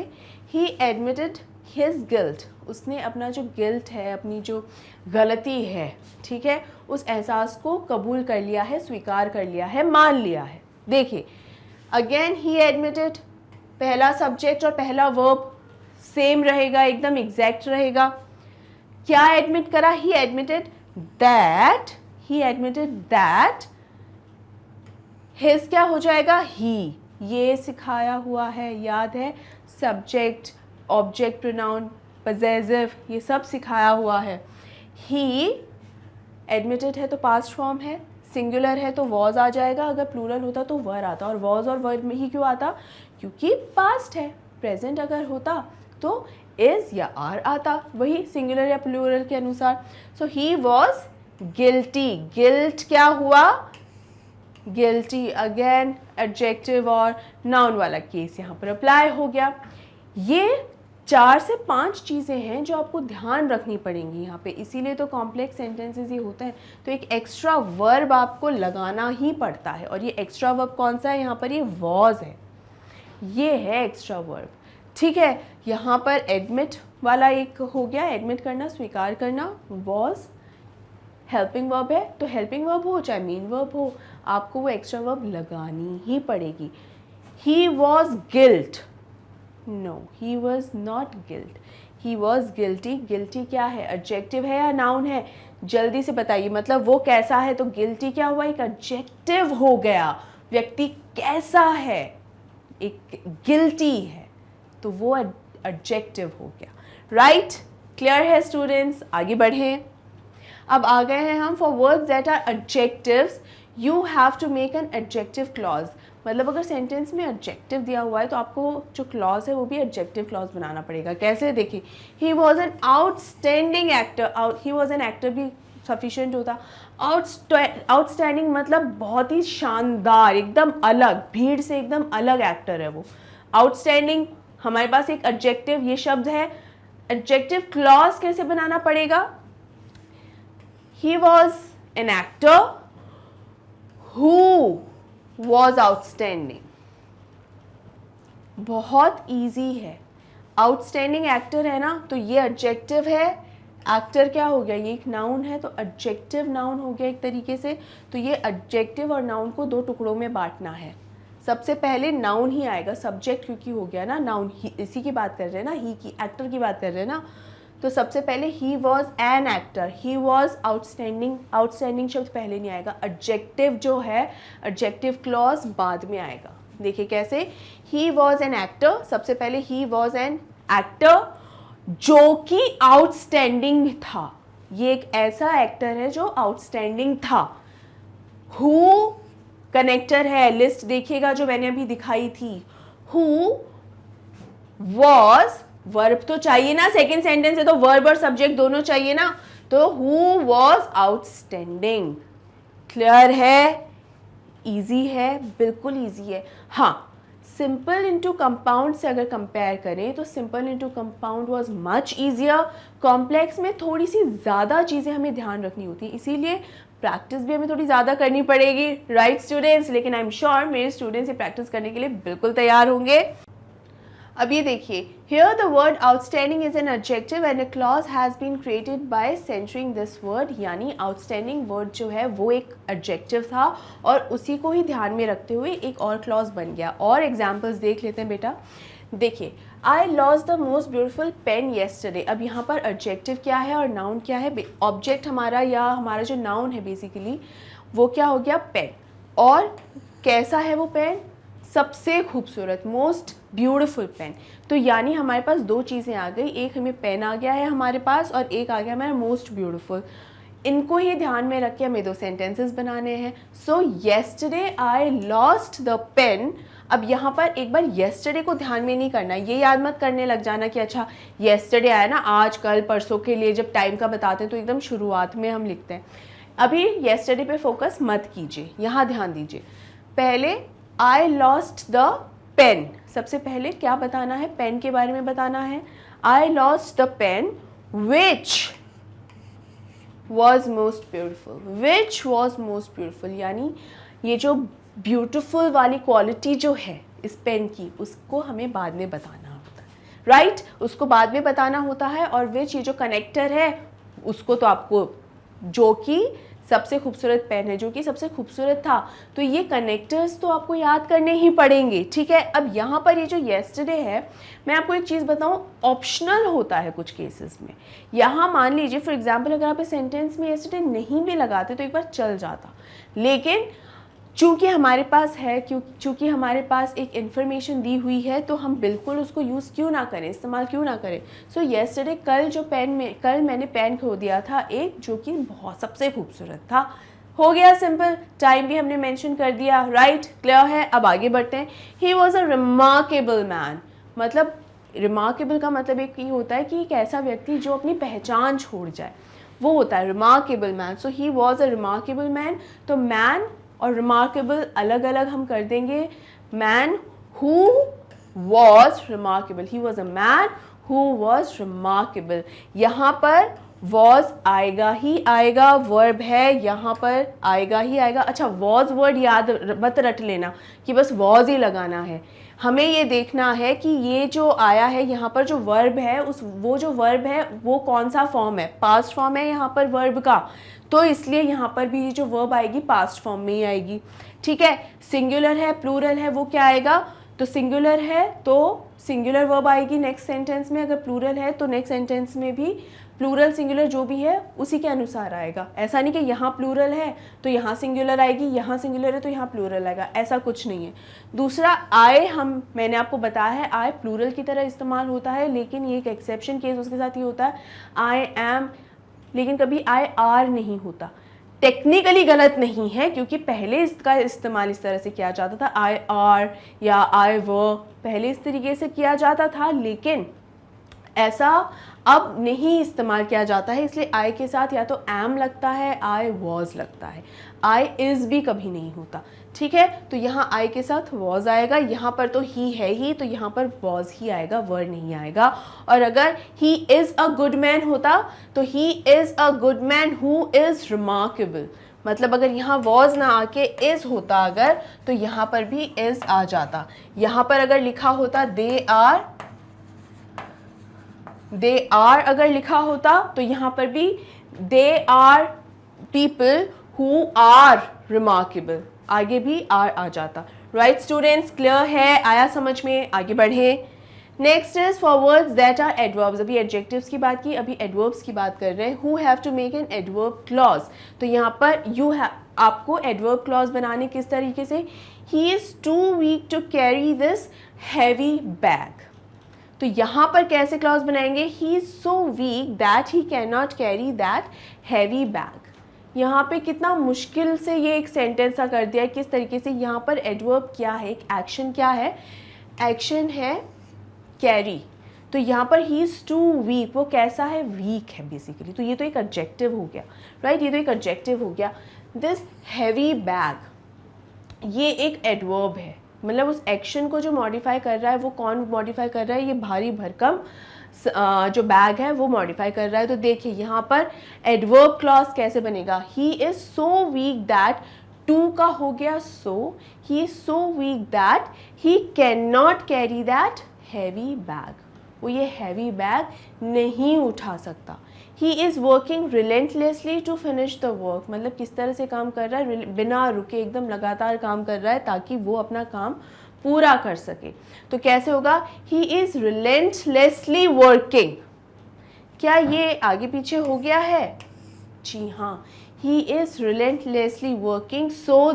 ही एडमिटेड हिज गिल्ट, उसने अपना जो गिल्ट है, अपनी जो गलती है, ठीक है, उस एहसास को कबूल कर लिया है, स्वीकार कर लिया है, मान लिया है। देखिए अगेन, ही एडमिटेड, पहला सब्जेक्ट और पहला वर्ब सेम रहेगा, एकदम एग्जैक्ट रहेगा। क्या एडमिट करा, ही एडमिटेड दैट हिज क्या हो जाएगा, ही, ये सिखाया हुआ है, याद है, सब्जेक्ट, ऑब्जेक्ट, प्रोनाउन, पजेसिव, ये सब सिखाया हुआ है। ही एडमिटेड है तो पास्ट फॉर्म है, सिंगुलर है तो वॉज आ जाएगा, अगर प्लूरल होता तो वर आता, और वॉज और वर में ही क्यों आता, क्योंकि पास्ट है। प्रेजेंट अगर होता तो इज या आर आता, वही सिंगुलर या प्लूरल के अनुसार। सो ही वॉज गिल्टी, गिल्ट क्या हुआ, गिल्टी, अगेन एडजेक्टिव और नाउन वाला केस यहाँ पर अप्लाई हो गया। ये 4 से 5 चीज़ें हैं जो आपको ध्यान रखनी पड़ेंगी यहाँ पे, इसीलिए तो कॉम्प्लेक्स सेंटेंसेस ये होते हैं। तो एक एक्स्ट्रा वर्ब आपको लगाना ही पड़ता है, और ये एक्स्ट्रा वर्ब कौन सा है, यहाँ पर ये वॉज है, ये है एक्स्ट्रा वर्ब। ठीक है, यहाँ पर एडमिट वाला एक हो गया, एडमिट करना, स्वीकार करना, वॉज हेल्पिंग वर्ब है, तो हेल्पिंग वर्ब हो चाहे मेन वर्ब हो, आपको वो एक्स्ट्रा वर्ब लगानी ही पड़ेगी। He was guilt, no he was not guilt, he was guilty, guilty क्या है, एडजेक्टिव है या नाउन है, जल्दी से बताइए, मतलब वो कैसा है, तो गिल्टी क्या हुआ, एक एडजेक्टिव हो गया, व्यक्ति कैसा है, एक गिल्टी है, तो वो एडजेक्टिव हो गया। राइट, क्लियर है स्टूडेंट्स, आगे बढ़ें। अब आ गए हैं हम, for words that are adjectives you have to make an adjective clause, मतलब अगर सेंटेंस में एडजेक्टिव दिया हुआ है तो आपको जो क्लॉज है वो भी एडजेक्टिव क्लॉज बनाना पड़ेगा। कैसे, देखिए, he was an outstanding actor, he was an actor भी सफिशिएंट होता, आउटस्टैंडिंग मतलब बहुत ही शानदार, एकदम अलग, भीड़ से एकदम अलग एक्टर है वो। आउटस्टैंडिंग, हमारे पास एक एडजेक्टिव ये शब्द है, एडजेक्टिव क्लॉज कैसे बनाना पड़ेगा, he was an actor who was outstanding, बहुत इजी है, आउटस्टैंडिंग एक्टर है ना, तो ये एडजेक्टिव है, एक्टर क्या हो गया, ये एक नाउन है, तो एडजेक्टिव नाउन हो गया एक तरीके से। तो ये एडजेक्टिव और नाउन को 2 टुकड़ों में बांटना है, सबसे पहले नाउन ही आएगा, सब्जेक्ट क्योंकि हो गया ना नाउन, इसी की बात कर रहे हैं ना, ही की, एक्टर की बात कर रहे हैं ना, तो सबसे पहले he was an actor, he was outstanding, outstanding शब्द पहले नहीं आएगा, एडजेक्टिव जो है, एडजेक्टिव क्लॉज बाद में आएगा। देखिए कैसे, ही वॉज एन एक्टर, सबसे पहले ही वॉज एन एक्टर जो कि आउटस्टैंडिंग था, ये एक ऐसा एक्टर है जो आउटस्टैंडिंग था। हु कनेक्टर है, लिस्ट देखिएगा जो मैंने अभी दिखाई थी, हु वॉज, वर्ब तो चाहिए ना, सेकेंड सेंटेंस है तो वर्ब और सब्जेक्ट दोनों चाहिए ना, तो हु वॉज आउटस्टैंडिंग। क्लियर है, इजी है, बिल्कुल इजी है। हाँ, सिंपल इंटू कंपाउंड से अगर कंपेयर करें तो simple into compound was much easier. Complex में थोड़ी सी ज़्यादा चीज़ें हमें ध्यान रखनी होती हैं, इसीलिए प्रैक्टिस भी हमें थोड़ी ज़्यादा करनी पड़ेगी, राइट स्टूडेंट्स। लेकिन आई एम श्योर मेरे स्टूडेंट्स ये प्रैक्टिस करने के लिए बिल्कुल तैयार होंगे। अब ये देखिए, here the word outstanding is an adjective and a clause has been created by centering this word, यानी आउटस्टैंडिंग वर्ड जो है वो एक एडजेक्टिव था और उसी को ही ध्यान में रखते हुए एक और क्लॉज बन गया। और एग्जाम्पल्स देख लेते हैं बेटा। देखिए, I lost the most beautiful pen yesterday. अब यहाँ पर एडजेक्टिव क्या है और नाउन क्या है? ऑब्जेक्ट हमारा या हमारा जो नाउन है बेसिकली वो क्या हो गया? पेन। और कैसा है वो पेन? सबसे खूबसूरत, मोस्ट ब्यूटीफुल पेन। तो यानी हमारे पास दो चीज़ें आ गई, एक हमें पेन आ गया है हमारे पास और एक आ गया हमारा मोस्ट ब्यूटीफुल। इनको ही ध्यान में रख के हमें दो सेंटेंसेस बनाने हैं। So yesterday I lost the pen. अब यहाँ पर एक बार येस्टरडे को ध्यान में नहीं करना, ये याद मत करने लग जाना कि अच्छा येस्टरडे आया ना, आज कल परसों के लिए जब टाइम का बताते हैं तो एकदम शुरुआत में हम लिखते हैं। अभी येस्टरडे पे फोकस मत कीजिए, यहाँ ध्यान दीजिए। पहले आई लॉस्ट द पेन, सबसे पहले क्या बताना है? पेन के बारे में बताना है। I lost the pen which was most beautiful. Which was most beautiful यानी ये जो ब्यूटिफुल वाली क्वालिटी जो है इस पेन की, उसको हमें बाद में बताना होता है, राइट? उसको बाद में बताना होता है। और विच ये जो कनेक्टर है उसको तो आपको, जो कि सबसे खूबसूरत पेन है, जो कि सबसे खूबसूरत था, तो ये कनेक्टर्स तो आपको याद करने ही पड़ेंगे, ठीक है? अब यहाँ पर ये जो येस्टरडे है, मैं आपको एक चीज़ बताऊँ, ऑप्शनल होता है कुछ केसेस में। यहाँ मान लीजिए फॉर एग्जांपल अगर आप इस सेंटेंस में येस्टरडे नहीं भी लगाते तो एक बार चल जाता, लेकिन चूँकि हमारे पास है, चूँकि हमारे पास एक इन्फॉर्मेशन दी हुई है, तो हम बिल्कुल उसको यूज़ क्यों ना करें, इस्तेमाल क्यों ना करें। सो येस्टरडे, कल मैंने पेन खो दिया था एक, जो कि बहुत सबसे खूबसूरत था। हो गया सिंपल, टाइम भी हमने मेंशन कर दिया, राइट? क्लियर है? अब आगे बढ़ते हैं। He was a remarkable man. मतलब रिमार्केबल का मतलब एक ही होता है कि एक ऐसा व्यक्ति जो अपनी पहचान छोड़ जाए, वो होता है remarkable man. So he was a remarkable man. तो मैन और रिमार्केबल अलग अलग हम कर देंगे। Man who was remarkable, he was a man who was remarkable. यहाँ पर वॉज आएगा ही आएगा, वर्ब है यहाँ पर आएगा ही आएगा। अच्छा, वॉज वर्ड याद मत रट लेना कि बस वॉज ही लगाना है, हमें ये देखना है कि ये जो आया है यहाँ पर जो वर्ब है, वो जो वर्ब है वो कौन सा फॉर्म है? पास्ट फॉर्म है यहाँ पर वर्ब का, तो इसलिए यहाँ पर भी जो वर्ब आएगी पास्ट फॉर्म में ही आएगी, ठीक है? सिंगुलर है, प्लूरल है, वो क्या आएगा? तो सिंगुलर है तो सिंगुलर वर्ब आएगी नेक्स्ट सेंटेंस में, अगर प्लूरल है तो नेक्स्ट सेंटेंस में भी प्लूरल सिंगुलर जो भी है उसी के अनुसार आएगा। ऐसा नहीं कि यहाँ प्लूरल है तो यहाँ सिंगुलर आएगी, यहाँ सिंगुलर है तो यहाँ प्लूरल आएगा, ऐसा कुछ नहीं है। दूसरा, आए, मैंने आपको बताया है आए प्लूरल की तरह इस्तेमाल होता है, लेकिन ये एक एक्सेप्शन केस, उसके साथ ये होता है आई एम, लेकिन कभी आई आर नहीं होता। टेक्निकली गलत नहीं है, क्योंकि पहले इसका इस्तेमाल इस तरह से किया जाता था, आई आर या आई वो, पहले इस तरीके से किया जाता था, लेकिन ऐसा अब नहीं इस्तेमाल किया जाता है। इसलिए आई के साथ या तो एम लगता है, आई वॉज लगता है, आई इज़ भी कभी नहीं होता, ठीक है? तो यहाँ आई के साथ वॉज आएगा, यहाँ पर तो ही है ही, तो यहाँ पर वॉज ही आएगा, वर्ड नहीं आएगा। और अगर he is a good man होता तो he is a good man who is remarkable, मतलब अगर यहाँ वॉज ना आके इज़ होता अगर, तो यहाँ पर भी इज़ आ जाता। यहाँ पर अगर लिखा होता दे आर अगर लिखा होता तो यहाँ पर भी they are people who are remarkable, आगे भी आर आ जाता, राइट स्टूडेंट्स? क्लियर है? आया समझ में? आगे बढ़े। Next is for words that are adverbs. अभी एडजेक्टिव्स की बात की, अभी एडवर्ब्स की बात कर रहे हैं। Who have to make an adverb clause, तो यहाँ पर आपको एडवर्ब क्लॉज बनाने किस तरीके से? He is too weak to carry this heavy bag, तो यहाँ पर कैसे क्लॉज बनाएंगे? He is so weak that he can not carry that heavy bag. यहाँ पे कितना मुश्किल से ये एक सेंटेंस सा कर दिया है, किस तरीके से। यहाँ पर एडवर्ब क्या है, एक एक्शन क्या है? एक्शन है कैरी, तो यहाँ पर ही इज टू वीक, वो कैसा है? वीक है बेसिकली, तो ये तो एक एडजेक्टिव हो गया, राइट? ये तो एक एडजेक्टिव हो गया। दिस हैवी बैग, ये एक एडवर्ब है, मतलब उस एक्शन को जो मॉडिफाई कर रहा है वो कौन मॉडिफाई कर रहा है, ये भारी भरकम जो बैग है वो मॉडिफाई कर रहा है। तो देखिए यहाँ पर एडवर्ब क्लॉज कैसे बनेगा, he is so weak that, too का हो गया so, he is so weak that he can not carry that heavy bag, वो ये हैवी बैग नहीं उठा सकता। He is working relentlessly to finish the work, मतलब किस तरह से काम कर रहा है, बिना रुके एकदम लगातार काम कर रहा है ताकि वो अपना काम पूरा कर सके। तो कैसे होगा, ही इज़ रिलेंटलेसली वर्किंग, क्या ये आगे पीछे हो गया है, जी हाँ, he is relentlessly working so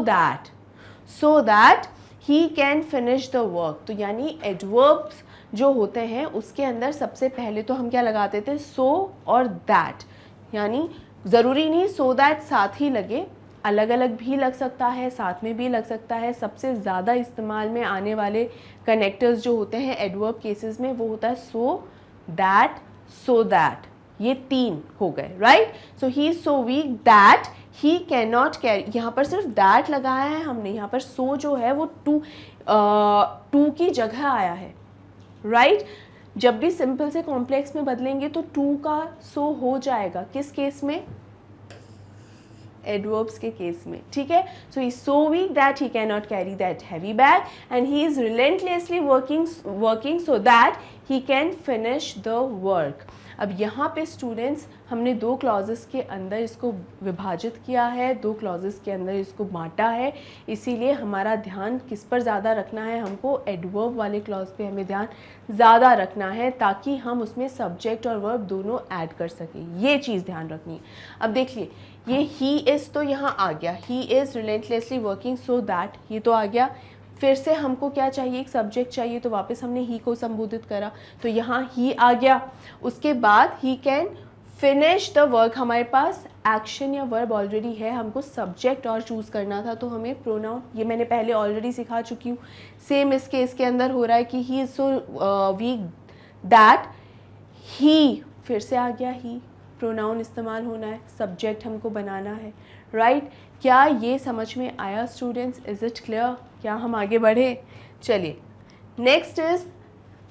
that he can finish the work. तो यानी एडवर्ब्स जो होते हैं उसके अंदर सबसे पहले तो हम क्या लगाते थे, सो और दैट, यानी ज़रूरी नहीं सो दैट साथ ही लगे, अलग अलग भी लग सकता है, साथ में भी लग सकता है। सबसे ज़्यादा इस्तेमाल में आने वाले कनेक्टर्स जो होते हैं एडवर्ब केसेस में वो होता है सो दैट, ये 3 हो गए, right. So he is so weak that he can not carry, यहाँ पर सिर्फ दैट लगाया है हमने, यहाँ पर सो जो है वो टू की जगह आया है, राइट। जब भी सिंपल से कॉम्प्लेक्स में बदलेंगे तो टू का सो हो जाएगा, किस केस में, एडवर्ब्स के केस में, ठीक है। So he is so weak that he can not carry that heavy bag and he is relentlessly working so that he can finish the work. अब यहाँ पे स्टूडेंट्स हमने 2 क्लॉजेस के अंदर इसको विभाजित किया है, 2 क्लॉजेस के अंदर इसको बांटा है, इसीलिए हमारा ध्यान किस पर ज़्यादा रखना है, हमको एडवर्ब वाले क्लॉज पे हमें ध्यान ज़्यादा रखना है ताकि हम उसमें सब्जेक्ट और वर्ब दोनों ऐड कर सकें, ये चीज़ ध्यान रखनी है। अब देखिए ये ही इज़ तो यहाँ आ गया, he is relentlessly working so that, ये तो आ गया। फिर से हमको क्या चाहिए, एक सब्जेक्ट चाहिए, तो वापस हमने ही को संबोधित करा, तो यहाँ ही आ गया। उसके बाद ही कैन फिनिश द वर्क, हमारे पास एक्शन या वर्ब ऑलरेडी है, हमको सब्जेक्ट और चूज़ करना था, तो हमें प्रोनाउन, ये मैंने पहले ऑलरेडी सिखा चुकी हूँ। सेम इस केस के अंदर हो रहा है कि he is so weak that ही, फिर से आ गया ही, प्रोनाउन इस्तेमाल होना है, सब्जेक्ट हमको बनाना है, राइट। क्या ये समझ में आया स्टूडेंट्स, इज़ इट क्लियर, क्या हम आगे बढ़े, चलिए। Next is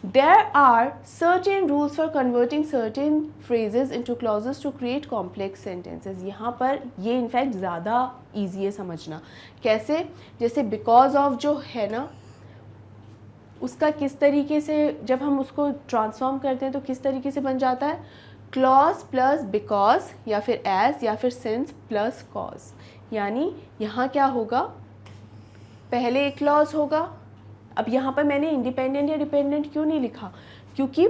there are certain rules for converting certain phrases into clauses to create complex sentences. यहाँ पर ये इनफैक्ट ज़्यादा ईजी है समझना, कैसे, जैसे बिकॉज ऑफ जो है ना, उसका किस तरीके से जब हम उसको ट्रांसफॉर्म करते हैं तो किस तरीके से बन जाता है, क्लॉज प्लस बिकॉज या फिर एज या फिर सिंस प्लस कॉज। यानी यहाँ क्या होगा, पहले एक क्लॉज होगा। अब यहाँ पर मैंने इंडिपेंडेंट या डिपेंडेंट क्यों नहीं लिखा, क्योंकि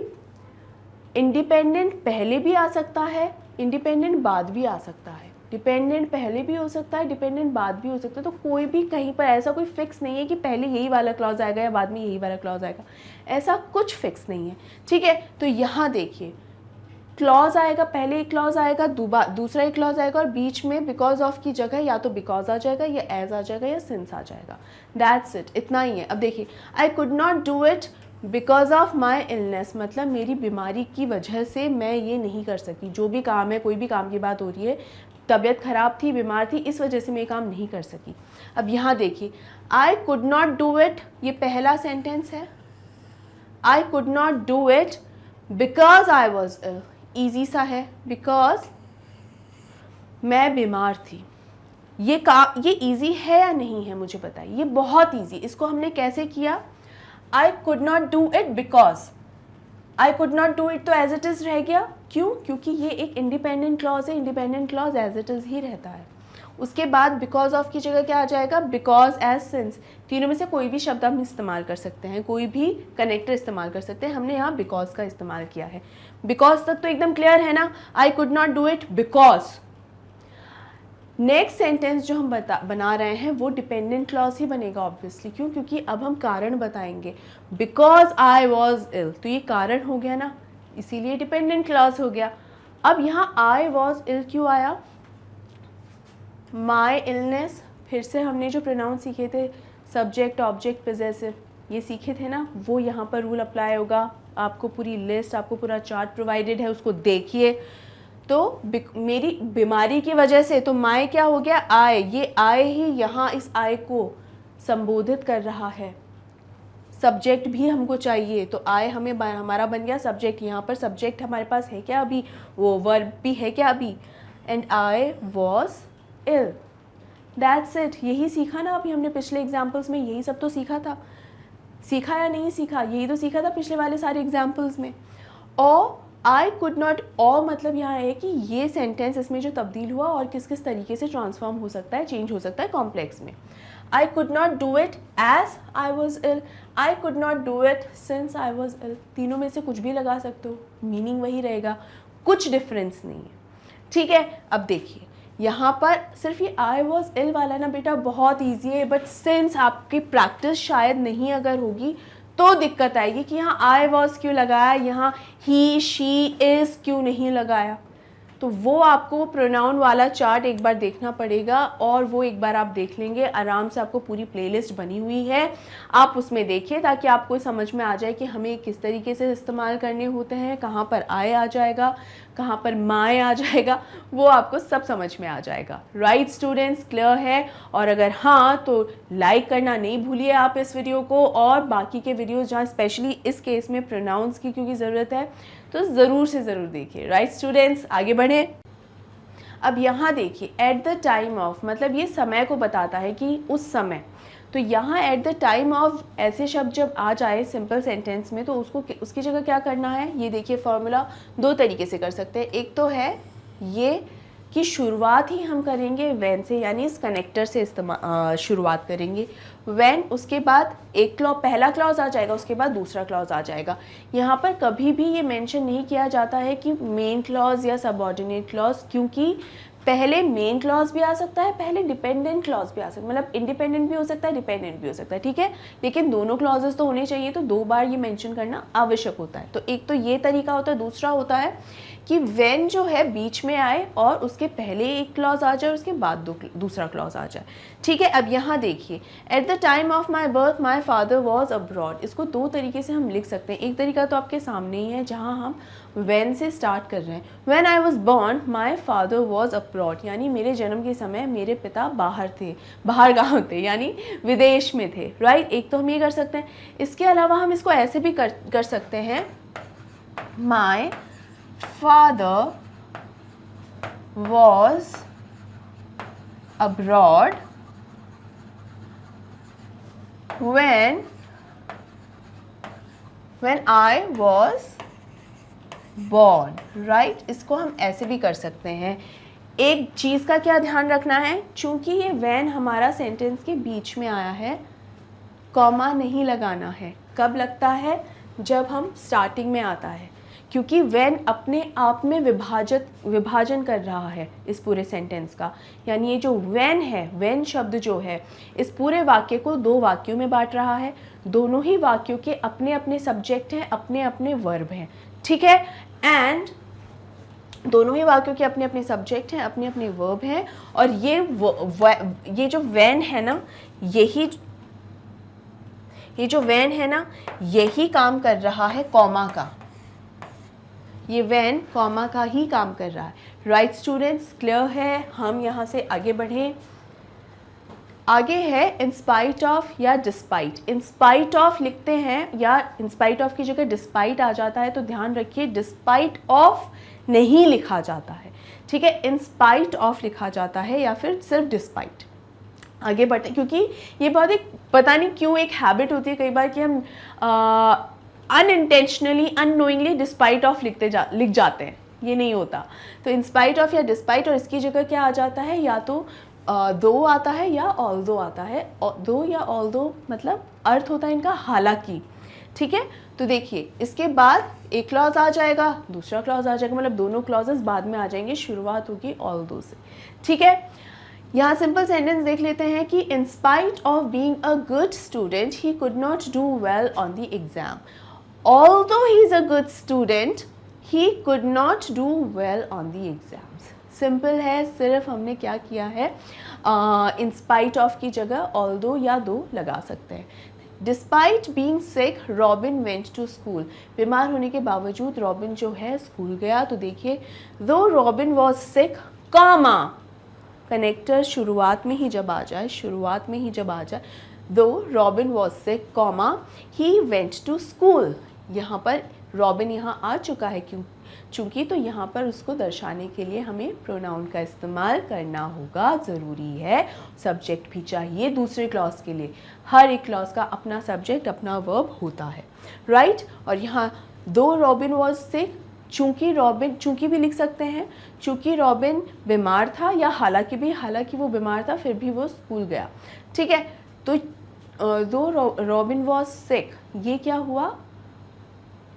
इंडिपेंडेंट पहले भी आ सकता है, इंडिपेंडेंट बाद भी आ सकता है, डिपेंडेंट पहले भी हो सकता है, डिपेंडेंट बाद भी हो सकता है। तो कोई भी कहीं पर ऐसा कोई फिक्स नहीं है कि पहले यही वाला क्लॉज आएगा या बाद में यही वाला क्लॉज आएगा, ऐसा कुछ फिक्स नहीं है, ठीक है। तो यहाँ देखिए क्लॉज आएगा, पहले एक क्लॉज आएगा, दूसरा एक क्लॉज आएगा और बीच में बिकॉज ऑफ की जगह या तो बिकॉज आ जाएगा या एज आ जाएगा या सिंस आ जाएगा, दैट्स इट, इतना ही है। अब देखिए I could not do it because of my illness, मतलब मेरी बीमारी की वजह से मैं ये नहीं कर सकी, जो भी काम है, कोई भी काम की बात हो रही है, तबीयत ख़राब थी, बीमार थी, इस वजह से मैं ये काम नहीं कर सकी। अब यहाँ देखिए I could not do it, ये पहला सेंटेंस है, I could not do it because I was ill, easy सा है, बिकॉज मैं बीमार थी। ये ईजी है या नहीं है मुझे बताइए, ये बहुत ईजी। इसको हमने कैसे किया, I could not do it because, I could not do it तो एज इट इज़ रह गया, क्यों, क्योंकि ये एक इंडिपेंडेंट क्लॉज है, independent clause as it is ही रहता है। उसके बाद बिकॉज ऑफ की जगह क्या आ जाएगा, बिकॉज एज सिंस, तीनों में से कोई भी शब्द हम इस्तेमाल कर सकते हैं, कोई भी कनेक्टर इस्तेमाल कर सकते हैं, हमने यहाँ बिकॉज का इस्तेमाल किया है। बिकॉज तक तो एकदम क्लियर है ना, आई could not do it because. Next sentence जो हम बना रहे हैं वो डिपेंडेंट क्लॉज ही बनेगा ऑब्वियसली, क्यों, क्योंकि अब हम कारण बताएंगे, बिकॉज आई वॉज इल, तो ये कारण हो गया ना, इसीलिए डिपेंडेंट क्लॉज हो गया। अब यहाँ आई वॉज इल क्यों आया, माई इलनेस, फिर से हमने जो प्रोनाउन सीखे थे सब्जेक्ट ऑब्जेक्ट पजेसिव, ये सीखे थे ना, वो यहाँ पर रूल अप्लाई होगा। आपको पूरी लिस्ट, आपको पूरा चार्ट प्रोवाइडेड है, उसको देखिए। तो मेरी बीमारी की वजह से, तो माई क्या हो गया, आय, ये आय ही यहाँ इस आय को संबोधित कर रहा है, सब्जेक्ट भी हमको चाहिए, तो आई हमें हमारा बन गया सब्जेक्ट। यहाँ पर सब्जेक्ट हमारे पास है क्या अभी, वो वर्ब भी है क्या अभी, and I was ill, that's it. यही सीखा ना अभी हमने पिछले एग्जाम्पल्स में, यही सब तो सीखा था, सीखा या नहीं सीखा, यही तो सीखा था पिछले वाले सारे एग्जाम्पल्स में। और आई कुड नॉट, और मतलब यहाँ है कि ये सेंटेंस इसमें जो तब्दील हुआ और किस किस तरीके से ट्रांसफॉर्म हो सकता है, चेंज हो सकता है कॉम्प्लेक्स में। I could not do it as I was ill, I could not do it since I was ill। तीनों में से कुछ भी लगा सकते हो, मीनिंग वही रहेगा, कुछ डिफरेंस नहीं है, ठीक है। अब देखिए यहाँ पर सिर्फ ये I was ill वाला ना बेटा बहुत ईजी है, बट सिंस आपकी प्रैक्टिस शायद नहीं अगर होगी तो दिक्कत आएगी कि यहाँ I was क्यों लगाया, यहाँ he she is क्यों नहीं लगाया। तो वो आपको प्रोनाउन वाला चार्ट एक बार देखना पड़ेगा, और वो एक बार आप देख लेंगे आराम से, आपको पूरी प्लेलिस्ट बनी हुई है, आप उसमें देखिए ताकि आपको समझ में आ जाए कि हमें किस तरीके से इस्तेमाल करने होते हैं, कहाँ पर आए आ जाएगा, कहाँ पर माए आ जाएगा, वो आपको सब समझ में आ जाएगा। राइट स्टूडेंट्स, क्लियर है? और अगर हाँ तो लाइक करना नहीं भूलिए आप इस वीडियो को, और बाकी के वीडियोज़ जहाँ स्पेशली इस केस में प्रोनाउंस की क्योंकि ज़रूरत है तो ज़रूर से ज़रूर देखिए। राइट स्टूडेंट्स, आगे बढ़ें। अब यहाँ देखिए एट द टाइम ऑफ, मतलब ये समय को बताता है कि उस समय, तो यहाँ एट द टाइम ऑफ ऐसे शब्द जब आ जाए सिंपल सेंटेंस में तो उसको उसकी जगह क्या करना है, ये देखिए फॉर्मूला दो तरीके से कर सकते हैं। एक तो है ये कि शुरुआत ही हम करेंगे व्हेन से, यानी इस कनेक्टर से शुरुआत करेंगे व्हेन, उसके बाद एक पहला क्लॉज आ जाएगा, उसके बाद दूसरा क्लॉज आ जाएगा। यहाँ पर कभी भी ये मेंशन नहीं किया जाता है कि मेन क्लॉज या सबऑर्डिनेट क्लॉज, क्योंकि पहले मेन क्लॉज भी आ सकता है, पहले डिपेंडेंट क्लॉज भी आ सकता है, मतलब इंडिपेंडेंट भी हो सकता है, डिपेंडेंट भी हो सकता है, ठीक है। लेकिन दोनों क्लॉजेस तो होने चाहिए, तो दो बार ये मेंशन करना आवश्यक होता है। तो एक तो ये तरीका होता है, दूसरा होता है कि व्हेन जो है बीच में आए और उसके पहले एक क्लॉज आ जाए और उसके बाद दूसरा क्लॉज आ जाए, ठीक है। अब यहाँ देखिए eight the time of my birth my father was abroad, इसको दो तरीके से हम लिख सकते हैं। एक तरीका तो आपके सामने ही है जहाँ हम व्हेन से स्टार्ट कर रहे हैं, when I was born my father was abroad, यानी मेरे जन्म के समय मेरे पिता बाहर थे, बाहर गाँव थे, यानी विदेश में थे, राइट। एक तो हम ये कर सकते हैं। इसके अलावा हम इसको ऐसे भी कर सकते हैं, माई father was abroad when I was born, right। इसको हम ऐसे भी कर सकते हैं। एक चीज़ का क्या ध्यान रखना है, चूंकि ये when हमारा सेंटेंस के बीच में आया है, कॉमा नहीं लगाना है। कब लगता है, जब हम स्टार्टिंग में आता है, क्योंकि when अपने आप में विभाजन कर रहा है इस पूरे सेंटेंस का, यानी ये जो when है, when शब्द जो है इस पूरे वाक्य को दो वाक्यों में बांट रहा है। दोनों ही वाक्यों के अपने अपने सब्जेक्ट हैं, अपने अपने वर्ब हैं, ठीक है। एंड दोनों ही वाक्यों के अपने अपने सब्जेक्ट हैं, अपने अपने वर्ब हैं, और ये जो when है ना, ये जो when है ना, यही काम कर रहा है कॉमा का, ये when कॉमा का ही काम कर रहा है। राइट स्टूडेंट्स, क्लियर है? हम यहाँ से आगे बढ़ें। आगे है इन स्पाइट ऑफ या डिस्पाइट। इन स्पाइट ऑफ लिखते हैं या इन स्पाइट ऑफ की जगह डिस्पाइट आ जाता है, तो ध्यान रखिए डिस्पाइट ऑफ नहीं लिखा जाता है, ठीक है। इन स्पाइट ऑफ लिखा जाता है या फिर सिर्फ डिस्पाइट। आगे बढ़ते, क्योंकि ये बहुत एक पता नहीं क्यों एक हैबिट होती है कई बार कि हम अनइंटेंशनली अननोइंगली डिस्पाइट ऑफ लिख जाते हैं, ये नहीं होता। तो इन स्पाइट ऑफ या डिस्पाइट, और इसकी जगह क्या आ जाता है, या तो दो आता है या ऑल्दो आता है। दो या ऑल्दो मतलब अर्थ होता है इनका हालांकि, ठीक है। तो देखिए इसके बाद एक क्लॉज आ जाएगा, दूसरा क्लॉज आ जाएगा, मतलब दोनों क्लॉजेस बाद में आ जाएंगे, शुरुआत होगी ऑल्दो से, ठीक है। यहाँ सिंपल सेंटेंस देख लेते हैं कि in spite of being a good student he could not do well on the exam. Although he is a good student, he could not do well on the exams. Simple है, सिर्फ हमने क्या किया है, इन स्पाइट ऑफ की जगह although या दो लगा सकते हैं। Despite being sick, Robin went to school. बीमार होने के बावजूद रॉबिन जो है स्कूल गया। तो देखिए though Robin was sick, comma connector शुरुआत में ही जब आ जाए, though Robin was sick comma he went to school. यहाँ पर रॉबिन यहाँ आ चुका है क्यों, चूँकि तो यहाँ पर उसको दर्शाने के लिए हमें प्रोनाउन का इस्तेमाल करना होगा, ज़रूरी है। सब्जेक्ट भी चाहिए दूसरे क्लॉज के लिए, हर एक क्लॉज का अपना सब्जेक्ट अपना वर्ब होता है, राइट। और यहाँ दो रॉबिन वॉज सिक, चूँकि भी लिख सकते हैं, चूँकि रॉबिन बीमार था, या हालांकि वो बीमार था फिर भी वो स्कूल गया, ठीक है। तो दो रॉबिन वॉज सिक, ये क्या हुआ,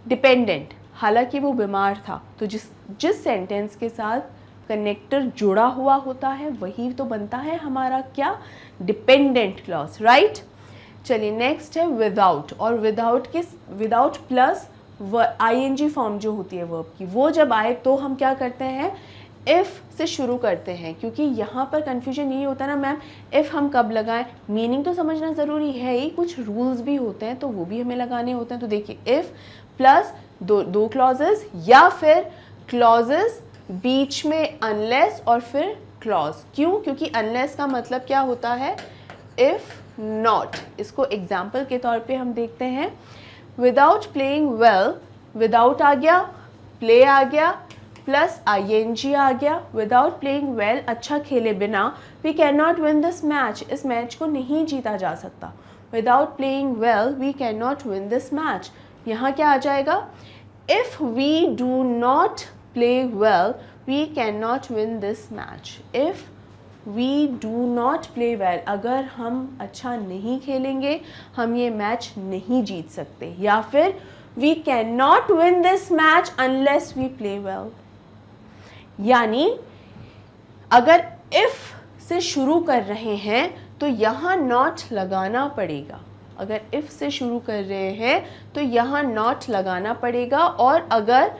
डिपेंडेंट, हालांकि वो बीमार था, तो जिस सेंटेंस के साथ कनेक्टर जुड़ा हुआ होता है वही तो बनता है हमारा क्या, डिपेंडेंट क्लॉज, राइट। चलिए नेक्स्ट है विदाउट, और विदाउट प्लस आईएनजी फॉर्म जो होती है वर्ब की, वो जब आए तो हम क्या करते हैं, इफ़ से शुरू करते हैं, क्योंकि यहाँ पर कन्फ्यूजन यही होता है ना मैम, इफ़ हम कब लगाएं, मीनिंग तो समझना ज़रूरी है ही, कुछ रूल्स भी होते हैं तो वो भी हमें लगाने होते हैं। तो देखिए इफ़ प्लस दो क्लॉजेस, या फिर क्लॉजेस बीच में अनलेस और फिर क्लॉज, क्यों, क्योंकि अनलेस का मतलब क्या होता है, इफ़ नॉट। इसको एग्जाम्पल के तौर पे हम देखते हैं, विदाउट प्लेइंग वेल, विदाउट आ गया, प्ले आ गया, प्लस आईएनजी आ गया, विदाउट प्लेइंग वेल, अच्छा खेले बिना, we can not win this match, इस मैच को नहीं जीता जा सकता, without playing well we can not win this match. यहाँ क्या आ जाएगा, if we do not play well we can not win this match, if we do not play well, अगर हम अच्छा नहीं खेलेंगे हम ये मैच नहीं जीत सकते, या फिर we can not win this match unless we play well. यानी अगर इफ़ से शुरू कर रहे हैं तो यहाँ नॉट लगाना पड़ेगा, अगर इफ़ से शुरू कर रहे हैं तो यहाँ नॉट लगाना पड़ेगा, और अगर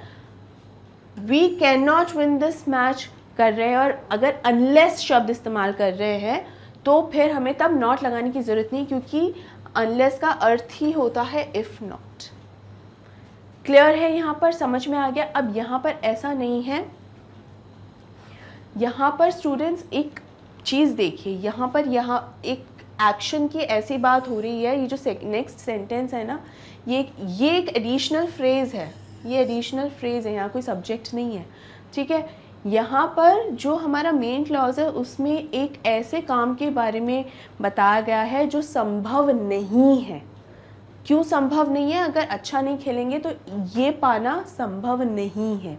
we can not win this match कर रहे हैं और अगर अनलेस शब्द इस्तेमाल कर रहे हैं तो फिर हमें तब नॉट लगाने की ज़रूरत नहीं, क्योंकि अनलेस का अर्थ ही होता है इफ़ नॉट। क्लियर है, यहाँ पर समझ में आ गया। अब यहाँ पर ऐसा नहीं है, यहाँ पर स्टूडेंट्स एक चीज़ देखिए, यहाँ एक एक्शन की ऐसी बात हो रही है, ये जो नेक्स्ट सेंटेंस है ना, ये एक एडिशनल फ्रेज़ है, ये एडिशनल फ्रेज़ है, यहाँ कोई सब्जेक्ट नहीं है, ठीक है। यहाँ पर जो हमारा मेन क्लॉज है उसमें एक ऐसे काम के बारे में बताया गया है जो संभव नहीं है। क्यों संभव नहीं है, अगर अच्छा नहीं खेलेंगे तो ये पाना संभव नहीं है।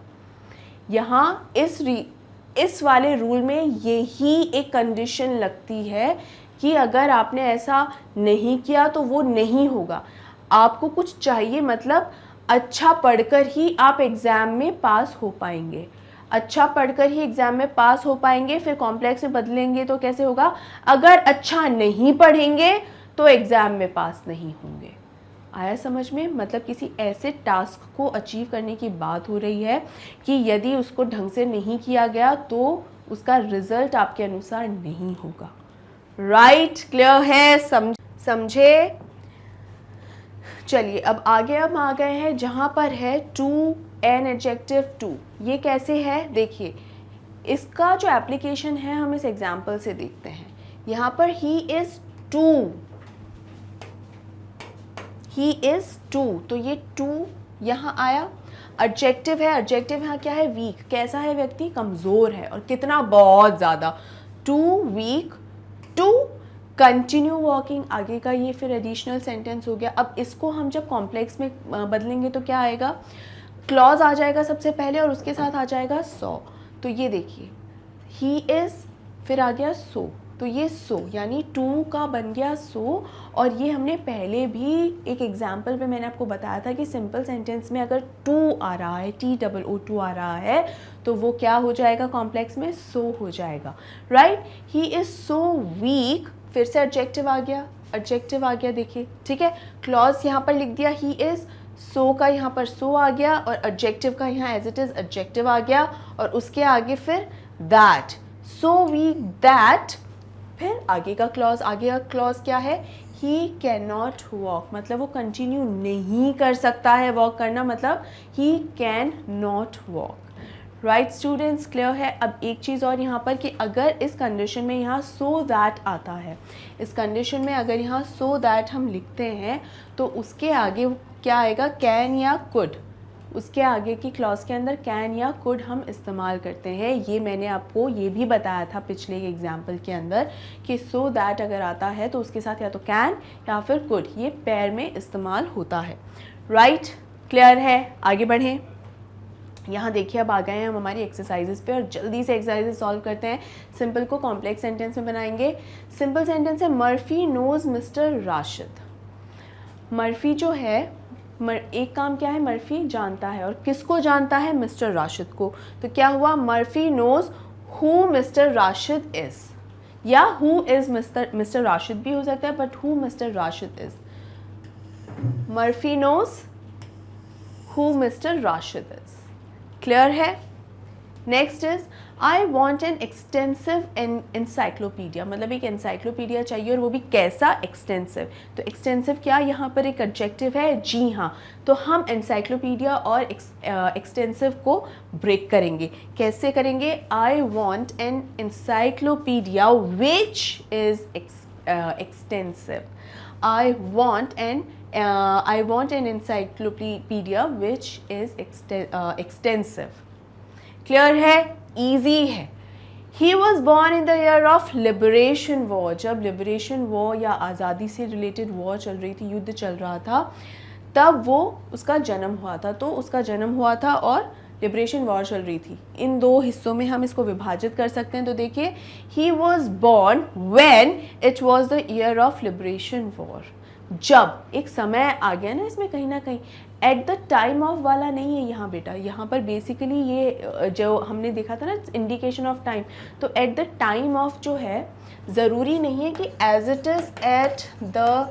यहाँ इस वाले रूल में यही एक कंडीशन लगती है कि अगर आपने ऐसा नहीं किया तो वो नहीं होगा। आपको कुछ चाहिए, मतलब अच्छा पढ़कर ही आप एग्ज़ाम में पास हो पाएंगे, अच्छा पढ़कर ही एग्ज़ाम में पास हो पाएंगे। फिर कॉम्प्लेक्स में बदलेंगे तो कैसे होगा, अगर अच्छा नहीं पढ़ेंगे तो एग्ज़ाम में पास नहीं होंगे। आया समझ में, मतलब किसी ऐसे टास्क को अचीव करने की बात हो रही है कि यदि उसको ढंग से नहीं किया गया तो उसका रिजल्ट आपके अनुसार नहीं होगा। राइट, क्लियर है, समझे। चलिए अब आगे हम आ गए हैं जहाँ पर है टू एन एडजेक्टिव टू। ये कैसे है, देखिए इसका जो एप्लीकेशन है हम इस एग्जाम्पल से देखते हैं। यहाँ पर he is too, he is too, तो ये टू यहाँ आया। एडजेक्टिव है, एडजेक्टिव यहाँ क्या है, वीक, कैसा है व्यक्ति, कमज़ोर है, और कितना, बहुत ज़्यादा। Too weak, to continue walking, आगे का ये फिर एडिशनल सेंटेंस हो गया। अब इसको हम जब कॉम्प्लेक्स में बदलेंगे तो क्या आएगा, क्लॉज आ जाएगा सबसे पहले और उसके साथ आ जाएगा सो। तो ये देखिए ही इज़, फिर आ गया सो, तो ये सो यानी टू का बन गया सो। और ये हमने पहले भी एक एग्जाम्पल पे मैंने आपको बताया था कि सिंपल सेंटेंस में अगर टू आ रहा है, TOO आ रहा है, तो वो क्या हो जाएगा कॉम्प्लेक्स में, सो हो जाएगा। Right, he is so weak, फिर से एडजेक्टिव आ गया, देखिए, ठीक है। क्लॉज यहाँ पर लिख दिया ही इज़, सो का यहाँ पर सो आ गया, और एडजेक्टिव का यहाँ एज इट इज़ एडजेक्टिव आ गया, और उसके आगे फिर दैट, सो वीक दैट, फिर आगे का क्लॉज क्या है, ही कैन नॉट वॉक, मतलब वो कंटिन्यू नहीं कर सकता है वॉक करना, मतलब ही can not walk. Right students, clear है। अब एक चीज़ और यहाँ पर कि अगर इस कंडीशन में यहाँ सो दैट आता है, इस कंडीशन में अगर यहाँ सो दैट हम लिखते हैं तो उसके आगे क्या आएगा, कैन या कुड। उसके आगे की क्लॉज के अंदर कैन या कुड हम इस्तेमाल करते हैं। ये मैंने आपको ये भी बताया था पिछले एग्जाम्पल के अंदर कि सो दैट अगर आता है तो उसके साथ या तो कैन या फिर कुड, ये पेयर में इस्तेमाल होता है। राइट, क्लियर है। आगे बढ़ें। यहाँ देखिए अब आ गए हैं हम हमारी एक्सरसाइजेस पे और जल्दी से एक्सरसाइजेस सॉल्व करते हैं। सिंपल को कॉम्प्लेक्स सेंटेंस में बनाएंगे। सिंपल सेंटेंस है Murphy knows mister Rashid. Murphy जो है, एक काम क्या है, मर्फी जानता है, और किसको जानता है, मिस्टर राशिद को। तो क्या हुआ, Murphy knows who Mister Rashid is, या हु इज मिस्टर राशिद भी हो सकता है, but who Mister Rashid is. Murphy knows who Mister Rashid is. Clear है। Next is I want an extensive encyclopedia, मतलब एक एनसाइक्लोपीडिया चाहिए और वो भी कैसा, एक्सटेंसिव। तो एक्सटेंसिव क्या, यहाँ पर एक एडजेक्टिव है, जी हाँ। तो हम एनसाइक्लोपीडिया और एक्सटेंसिव को ब्रेक करेंगे। कैसे करेंगे, आई want N encyclopedia which is extensive. I want an encyclopedia which is extensive. Clear है, easy है। He was born in the year of liberation war. जब liberation war या आज़ादी से related war चल रही थी, युद्ध चल रहा था, तब वो उसका जन्म हुआ था। तो उसका जन्म हुआ था और लिबरेशन वॉर चल रही थी। इन दो हिस्सों में हम इसको विभाजित कर सकते हैं। तो देखिए, he was born when it was the year of liberation war. जब एक समय आ गया ना इसमें कहीं ना कहीं, एट द टाइम ऑफ वाला नहीं है यहाँ बेटा, यहाँ पर बेसिकली ये जो हमने देखा था ना इंडिकेशन ऑफ टाइम, तो एट द टाइम ऑफ जो है ज़रूरी नहीं है कि as it is at the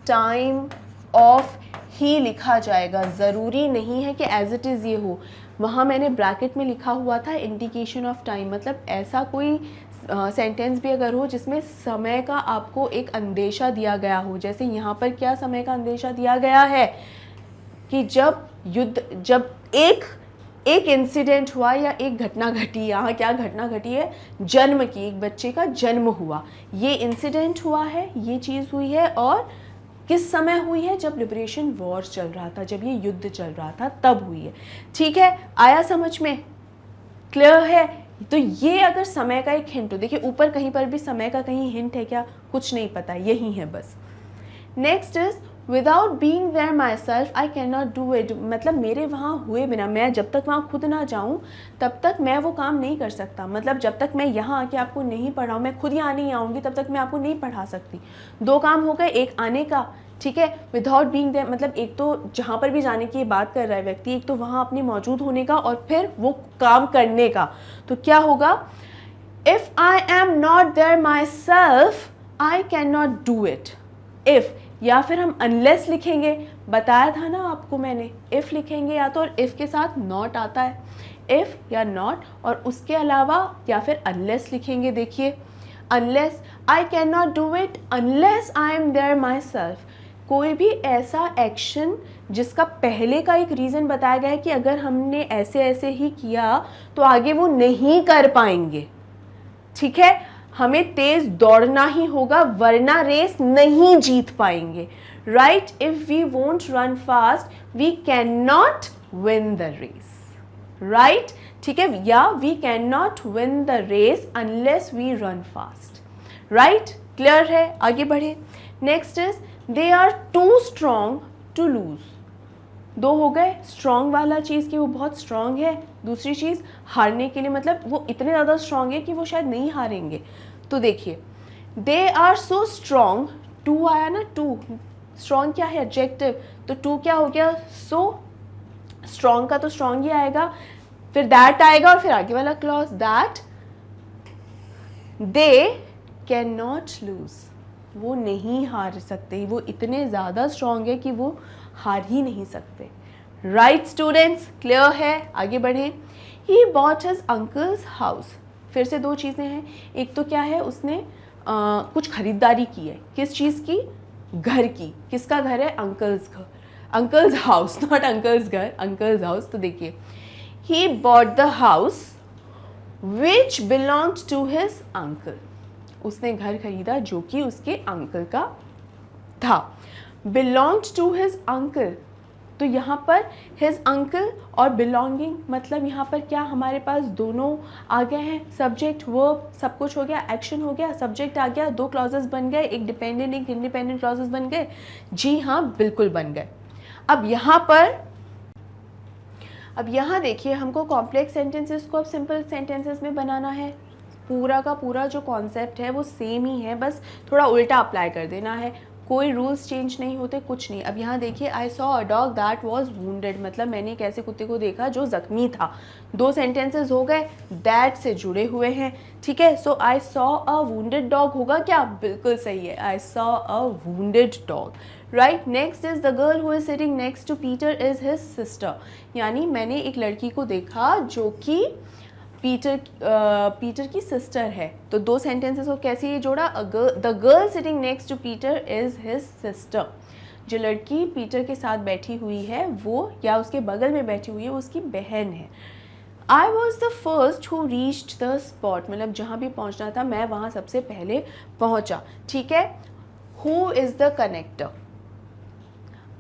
time of ही लिखा जाएगा, ज़रूरी नहीं है कि एज इट इज़ ये हो। वहाँ मैंने ब्रैकेट में लिखा हुआ था इंडिकेशन ऑफ टाइम, मतलब ऐसा कोई सेंटेंस भी अगर हो जिसमें समय का आपको एक अंदेशा दिया गया हो। जैसे यहाँ पर क्या समय का अंदेशा दिया गया है कि जब एक इंसिडेंट हुआ या एक घटना घटी। यहाँ क्या घटना घटी है, जन्म की, एक बच्चे का जन्म हुआ, ये इंसिडेंट हुआ है, ये चीज़ हुई है, और किस समय हुई है, जब लिबरेशन वॉर चल रहा था, जब ये युद्ध चल रहा था तब हुई है। ठीक है, आया समझ में, क्लियर है। तो ये अगर समय का एक हिंट हो, देखिए ऊपर कहीं पर भी समय का कहीं हिंट है क्या, कुछ नहीं पता, यही है बस। Next is without being there myself I can not do it, मतलब मेरे वहाँ हुए बिना, मैं जब तक वहाँ खुद ना जाऊँ तब तक मैं वो काम नहीं कर सकता। मतलब जब तक मैं यहाँ आके आपको नहीं पढ़ाऊँ, मैं खुद यहाँ नहीं आऊँगी, तब तक मैं आपको नहीं पढ़ा सकती। दो काम हो गए, एक आने का, ठीक है, विदाउट बीइंग देयर, मतलब एक तो जहाँ पर भी जाने की बात कर रहा है व्यक्ति, एक तो वहाँ अपने मौजूद होने का और फिर वो काम करने का। तो क्या होगा, if I am not there myself I can not do it. If, या फिर हम अनलेस लिखेंगे, बताया था ना आपको मैंने, इफ़ लिखेंगे या तो, और इफ़ के साथ नॉट आता है, इफ़ या नॉट, और उसके अलावा या फिर अनलेस लिखेंगे। देखिए, unless I can not do it unless I am there myself. कोई भी ऐसा एक्शन जिसका पहले का एक रीज़न बताया गया है कि अगर हमने ऐसे ऐसे ही किया तो आगे वो नहीं कर पाएंगे, ठीक है, हमें तेज दौड़ना ही होगा वरना रेस नहीं जीत पाएंगे। Right, if we won't run fast we can not win the race. Right, ठीक है, या we can not win the race unless we run fast. Right, clear है, आगे बढ़े। Next is they are too strong to lose. दो हो गए, strong वाला चीज़ कि वो बहुत स्ट्रॉन्ग है, दूसरी चीज़ हारने के लिए, मतलब वो इतने ज़्यादा स्ट्रॉन्ग है कि वो शायद नहीं हारेंगे। तो देखिए, they are so strong, too आया ना, टू, स्ट्रॉन्ग क्या है, एडजेक्टिव, तो टू क्या हो गया, सो स्ट्रॉन्ग का तो स्ट्रॉन्ग ही आएगा, फिर दैट आएगा और फिर आगे वाला clause, that they can not lose, वो नहीं हार सकते, वो इतने ज़्यादा स्ट्रॉन्ग है कि वो हार ही नहीं सकते। राइट स्टूडेंट्स, क्लियर है, आगे बढ़ें। He bought his uncles house. फिर से दो चीज़ें हैं, एक तो क्या है, उसने कुछ खरीदारी की है, किस चीज़ की, घर की। किसका घर है, अंकल्स घर, अंकल्स हाउस, नॉट अंकल्स घर, अंकल्स हाउस। तो देखिए, he bought the house which belonged to his uncle. उसने घर खरीदा जो कि उसके अंकल का था। बिलोंग्ड टू हिज अंकल, तो यहाँ पर हिज अंकल और बिलोंगिंग मतलब यहाँ पर क्या हमारे पास दोनों आ गए हैं, सब्जेक्ट वर्ब सब कुछ हो गया, एक्शन हो गया, सब्जेक्ट आ गया, दो क्लॉजेस बन गए, एक डिपेंडेंट एक इंडिपेंडेंट क्लॉजेस बन गए। जी हाँ, बिल्कुल बन गए। अब यहाँ देखिए, हमको कॉम्प्लेक्स सेंटेंसेस को अब सिंपल सेंटेंसेस में बनाना है। पूरा का पूरा जो कॉन्सेप्ट है वो सेम ही है, बस थोड़ा उल्टा अप्लाई कर देना है, कोई रूल्स चेंज नहीं होते, कुछ नहीं। अब यहाँ देखिए, आई saw a dog that was wounded, मतलब मैंने एक ऐसे कुत्ते को देखा जो जख्मी था। दो सेंटेंसेस हो गए, दैट से जुड़े हुए हैं, ठीक है। So I saw a wounded dog होगा क्या? बिल्कुल सही है, I saw a wounded dog, right. Next is the girl who is sitting next to Peter is his sister, यानी मैंने एक लड़की को देखा जो कि पीटर की सिस्टर है। तो दो सेंटेंसेस को कैसे ये जोड़ा? The girl sitting next to Peter is his sister, जो लड़की पीटर के साथ बैठी हुई है वो, या उसके बगल में बैठी हुई है, वो उसकी बहन है। आई was the first who reached the spot, मतलब जहाँ भी पहुँचना था मैं वहाँ सबसे पहले पहुँचा, ठीक है। Who is the connector?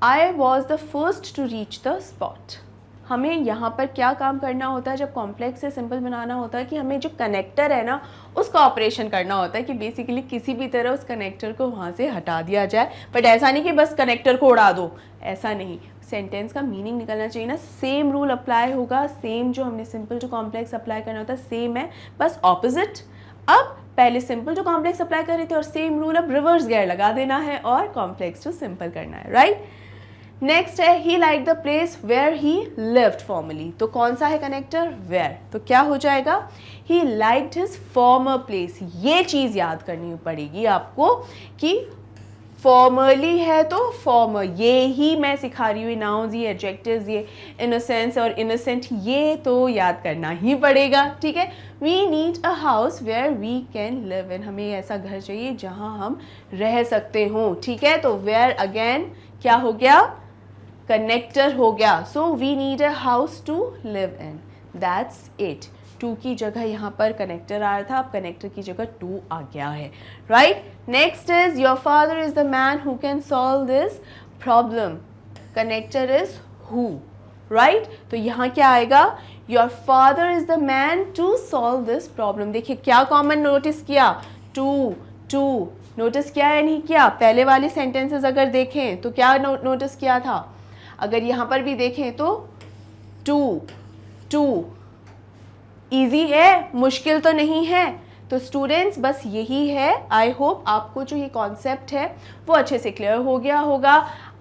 I was the first to reach the spot. हमें यहाँ पर क्या काम करना होता है जब कॉम्प्लेक्स से सिंपल बनाना होता है कि हमें जो कनेक्टर है ना उसका ऑपरेशन करना होता है कि बेसिकली किसी भी तरह उस कनेक्टर को वहाँ से हटा दिया जाए। बट ऐसा नहीं कि बस कनेक्टर को उड़ा दो, ऐसा नहीं, सेंटेंस का मीनिंग निकलना चाहिए ना। सेम रूल अप्लाई होगा, सेम जो हमने सिंपल टू कॉम्प्लेक्स अप्लाई करना होता है सेम है, बस ऑपोजिट। अब पहले सिंपल टू कॉम्प्लेक्स अप्लाई कर रहे थे और सेम रूल अब रिवर्स गेयर लगा देना है और कॉम्प्लेक्स टू सिंपल करना है, राइट। नेक्स्ट है he like the place where he lived formerly, तो कौन सा है कनेक्टर? वेयर, तो क्या हो जाएगा? He liked his farmer place. ये चीज़ याद करनी पड़ेगी आपको कि फॉर्मली है तो फॉर्मर, ये ही मैं सिखा रही हूँ, नाउन्स, ये एडजेक्टिव्स, ये इनोसेंस और इनोसेंट, ये तो याद करना ही पड़ेगा, ठीक है। We need a house where we can live in, हमें ऐसा घर चाहिए जहाँ हम रह सकते हो, ठीक है। तो वेयर अगेन क्या हो गया? कनेक्टर हो गया। So we need a house to live in, that's it. To की जगह यहाँ पर कनेक्टर आ रहा था, अब कनेक्टर की जगह टू आ गया है, right. Next is your father is the man who can solve this problem, connector is who, right. तो यहाँ क्या आएगा? Your father is the man to solve this problem. देखिए क्या कॉमन नोटिस किया? टू नोटिस किया या नहीं किया? पहले वाले सेंटेंसेस अगर देखें तो क्या नोटिस किया था? अगर यहाँ पर भी देखें तो टू इजी है, मुश्किल तो नहीं है। तो स्टूडेंट्स बस यही है। आई होप आपको जो ये कॉन्सेप्ट है वो अच्छे से क्लियर हो गया होगा।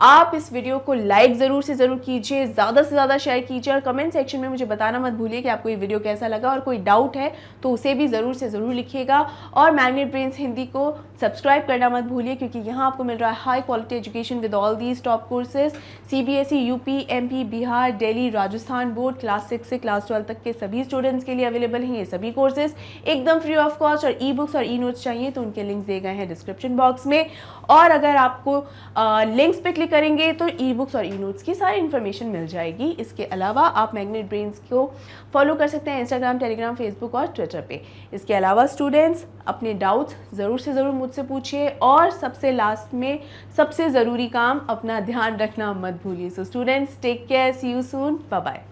आप इस वीडियो को लाइक ज़रूर से ज़रूर कीजिए, ज़्यादा से ज़्यादा शेयर कीजिए और कमेंट सेक्शन में मुझे बताना मत भूलिए कि आपको ये वीडियो कैसा लगा, और कोई डाउट है तो उसे भी ज़रूर से ज़रूर लिखिएगा। और मैग्नेट ब्रेन्स हिंदी को सब्सक्राइब करना मत भूलिए, क्योंकि यहाँ आपको मिल रहा है high quality education with all these top courses, CBSE, UP, MP, Bihar, Delhi, Rajasthan board, class 6 से क्लास 12 तक के सभी स्टूडेंट्स के लिए अवेलेबल हैं ये सभी कोर्सेज, एकदम फ्री ऑफ कॉस्ट। और ई बुक्स और ई नोट्स चाहिए तो उनके लिंक्स दिए गए हैं डिस्क्रिप्शन बॉक्स में। और अगर आपको लिंक्स पे क्लिक करेंगे तो ई बुक्स और ई नोट्स की सारी इन्फॉर्मेशन मिल जाएगी। इसके अलावा आप मैग्नेट ब्रेन्स को फॉलो कर सकते हैं इंस्टाग्राम, टेलीग्राम, फेसबुक और ट्विटर पे। इसके अलावा स्टूडेंट्स अपने डाउट्स ज़रूर से ज़रूर मुझसे पूछिए, और सबसे लास्ट में सबसे ज़रूरी काम, अपना ध्यान रखना मत भूलिए। So students take care, see you soon, bye bye.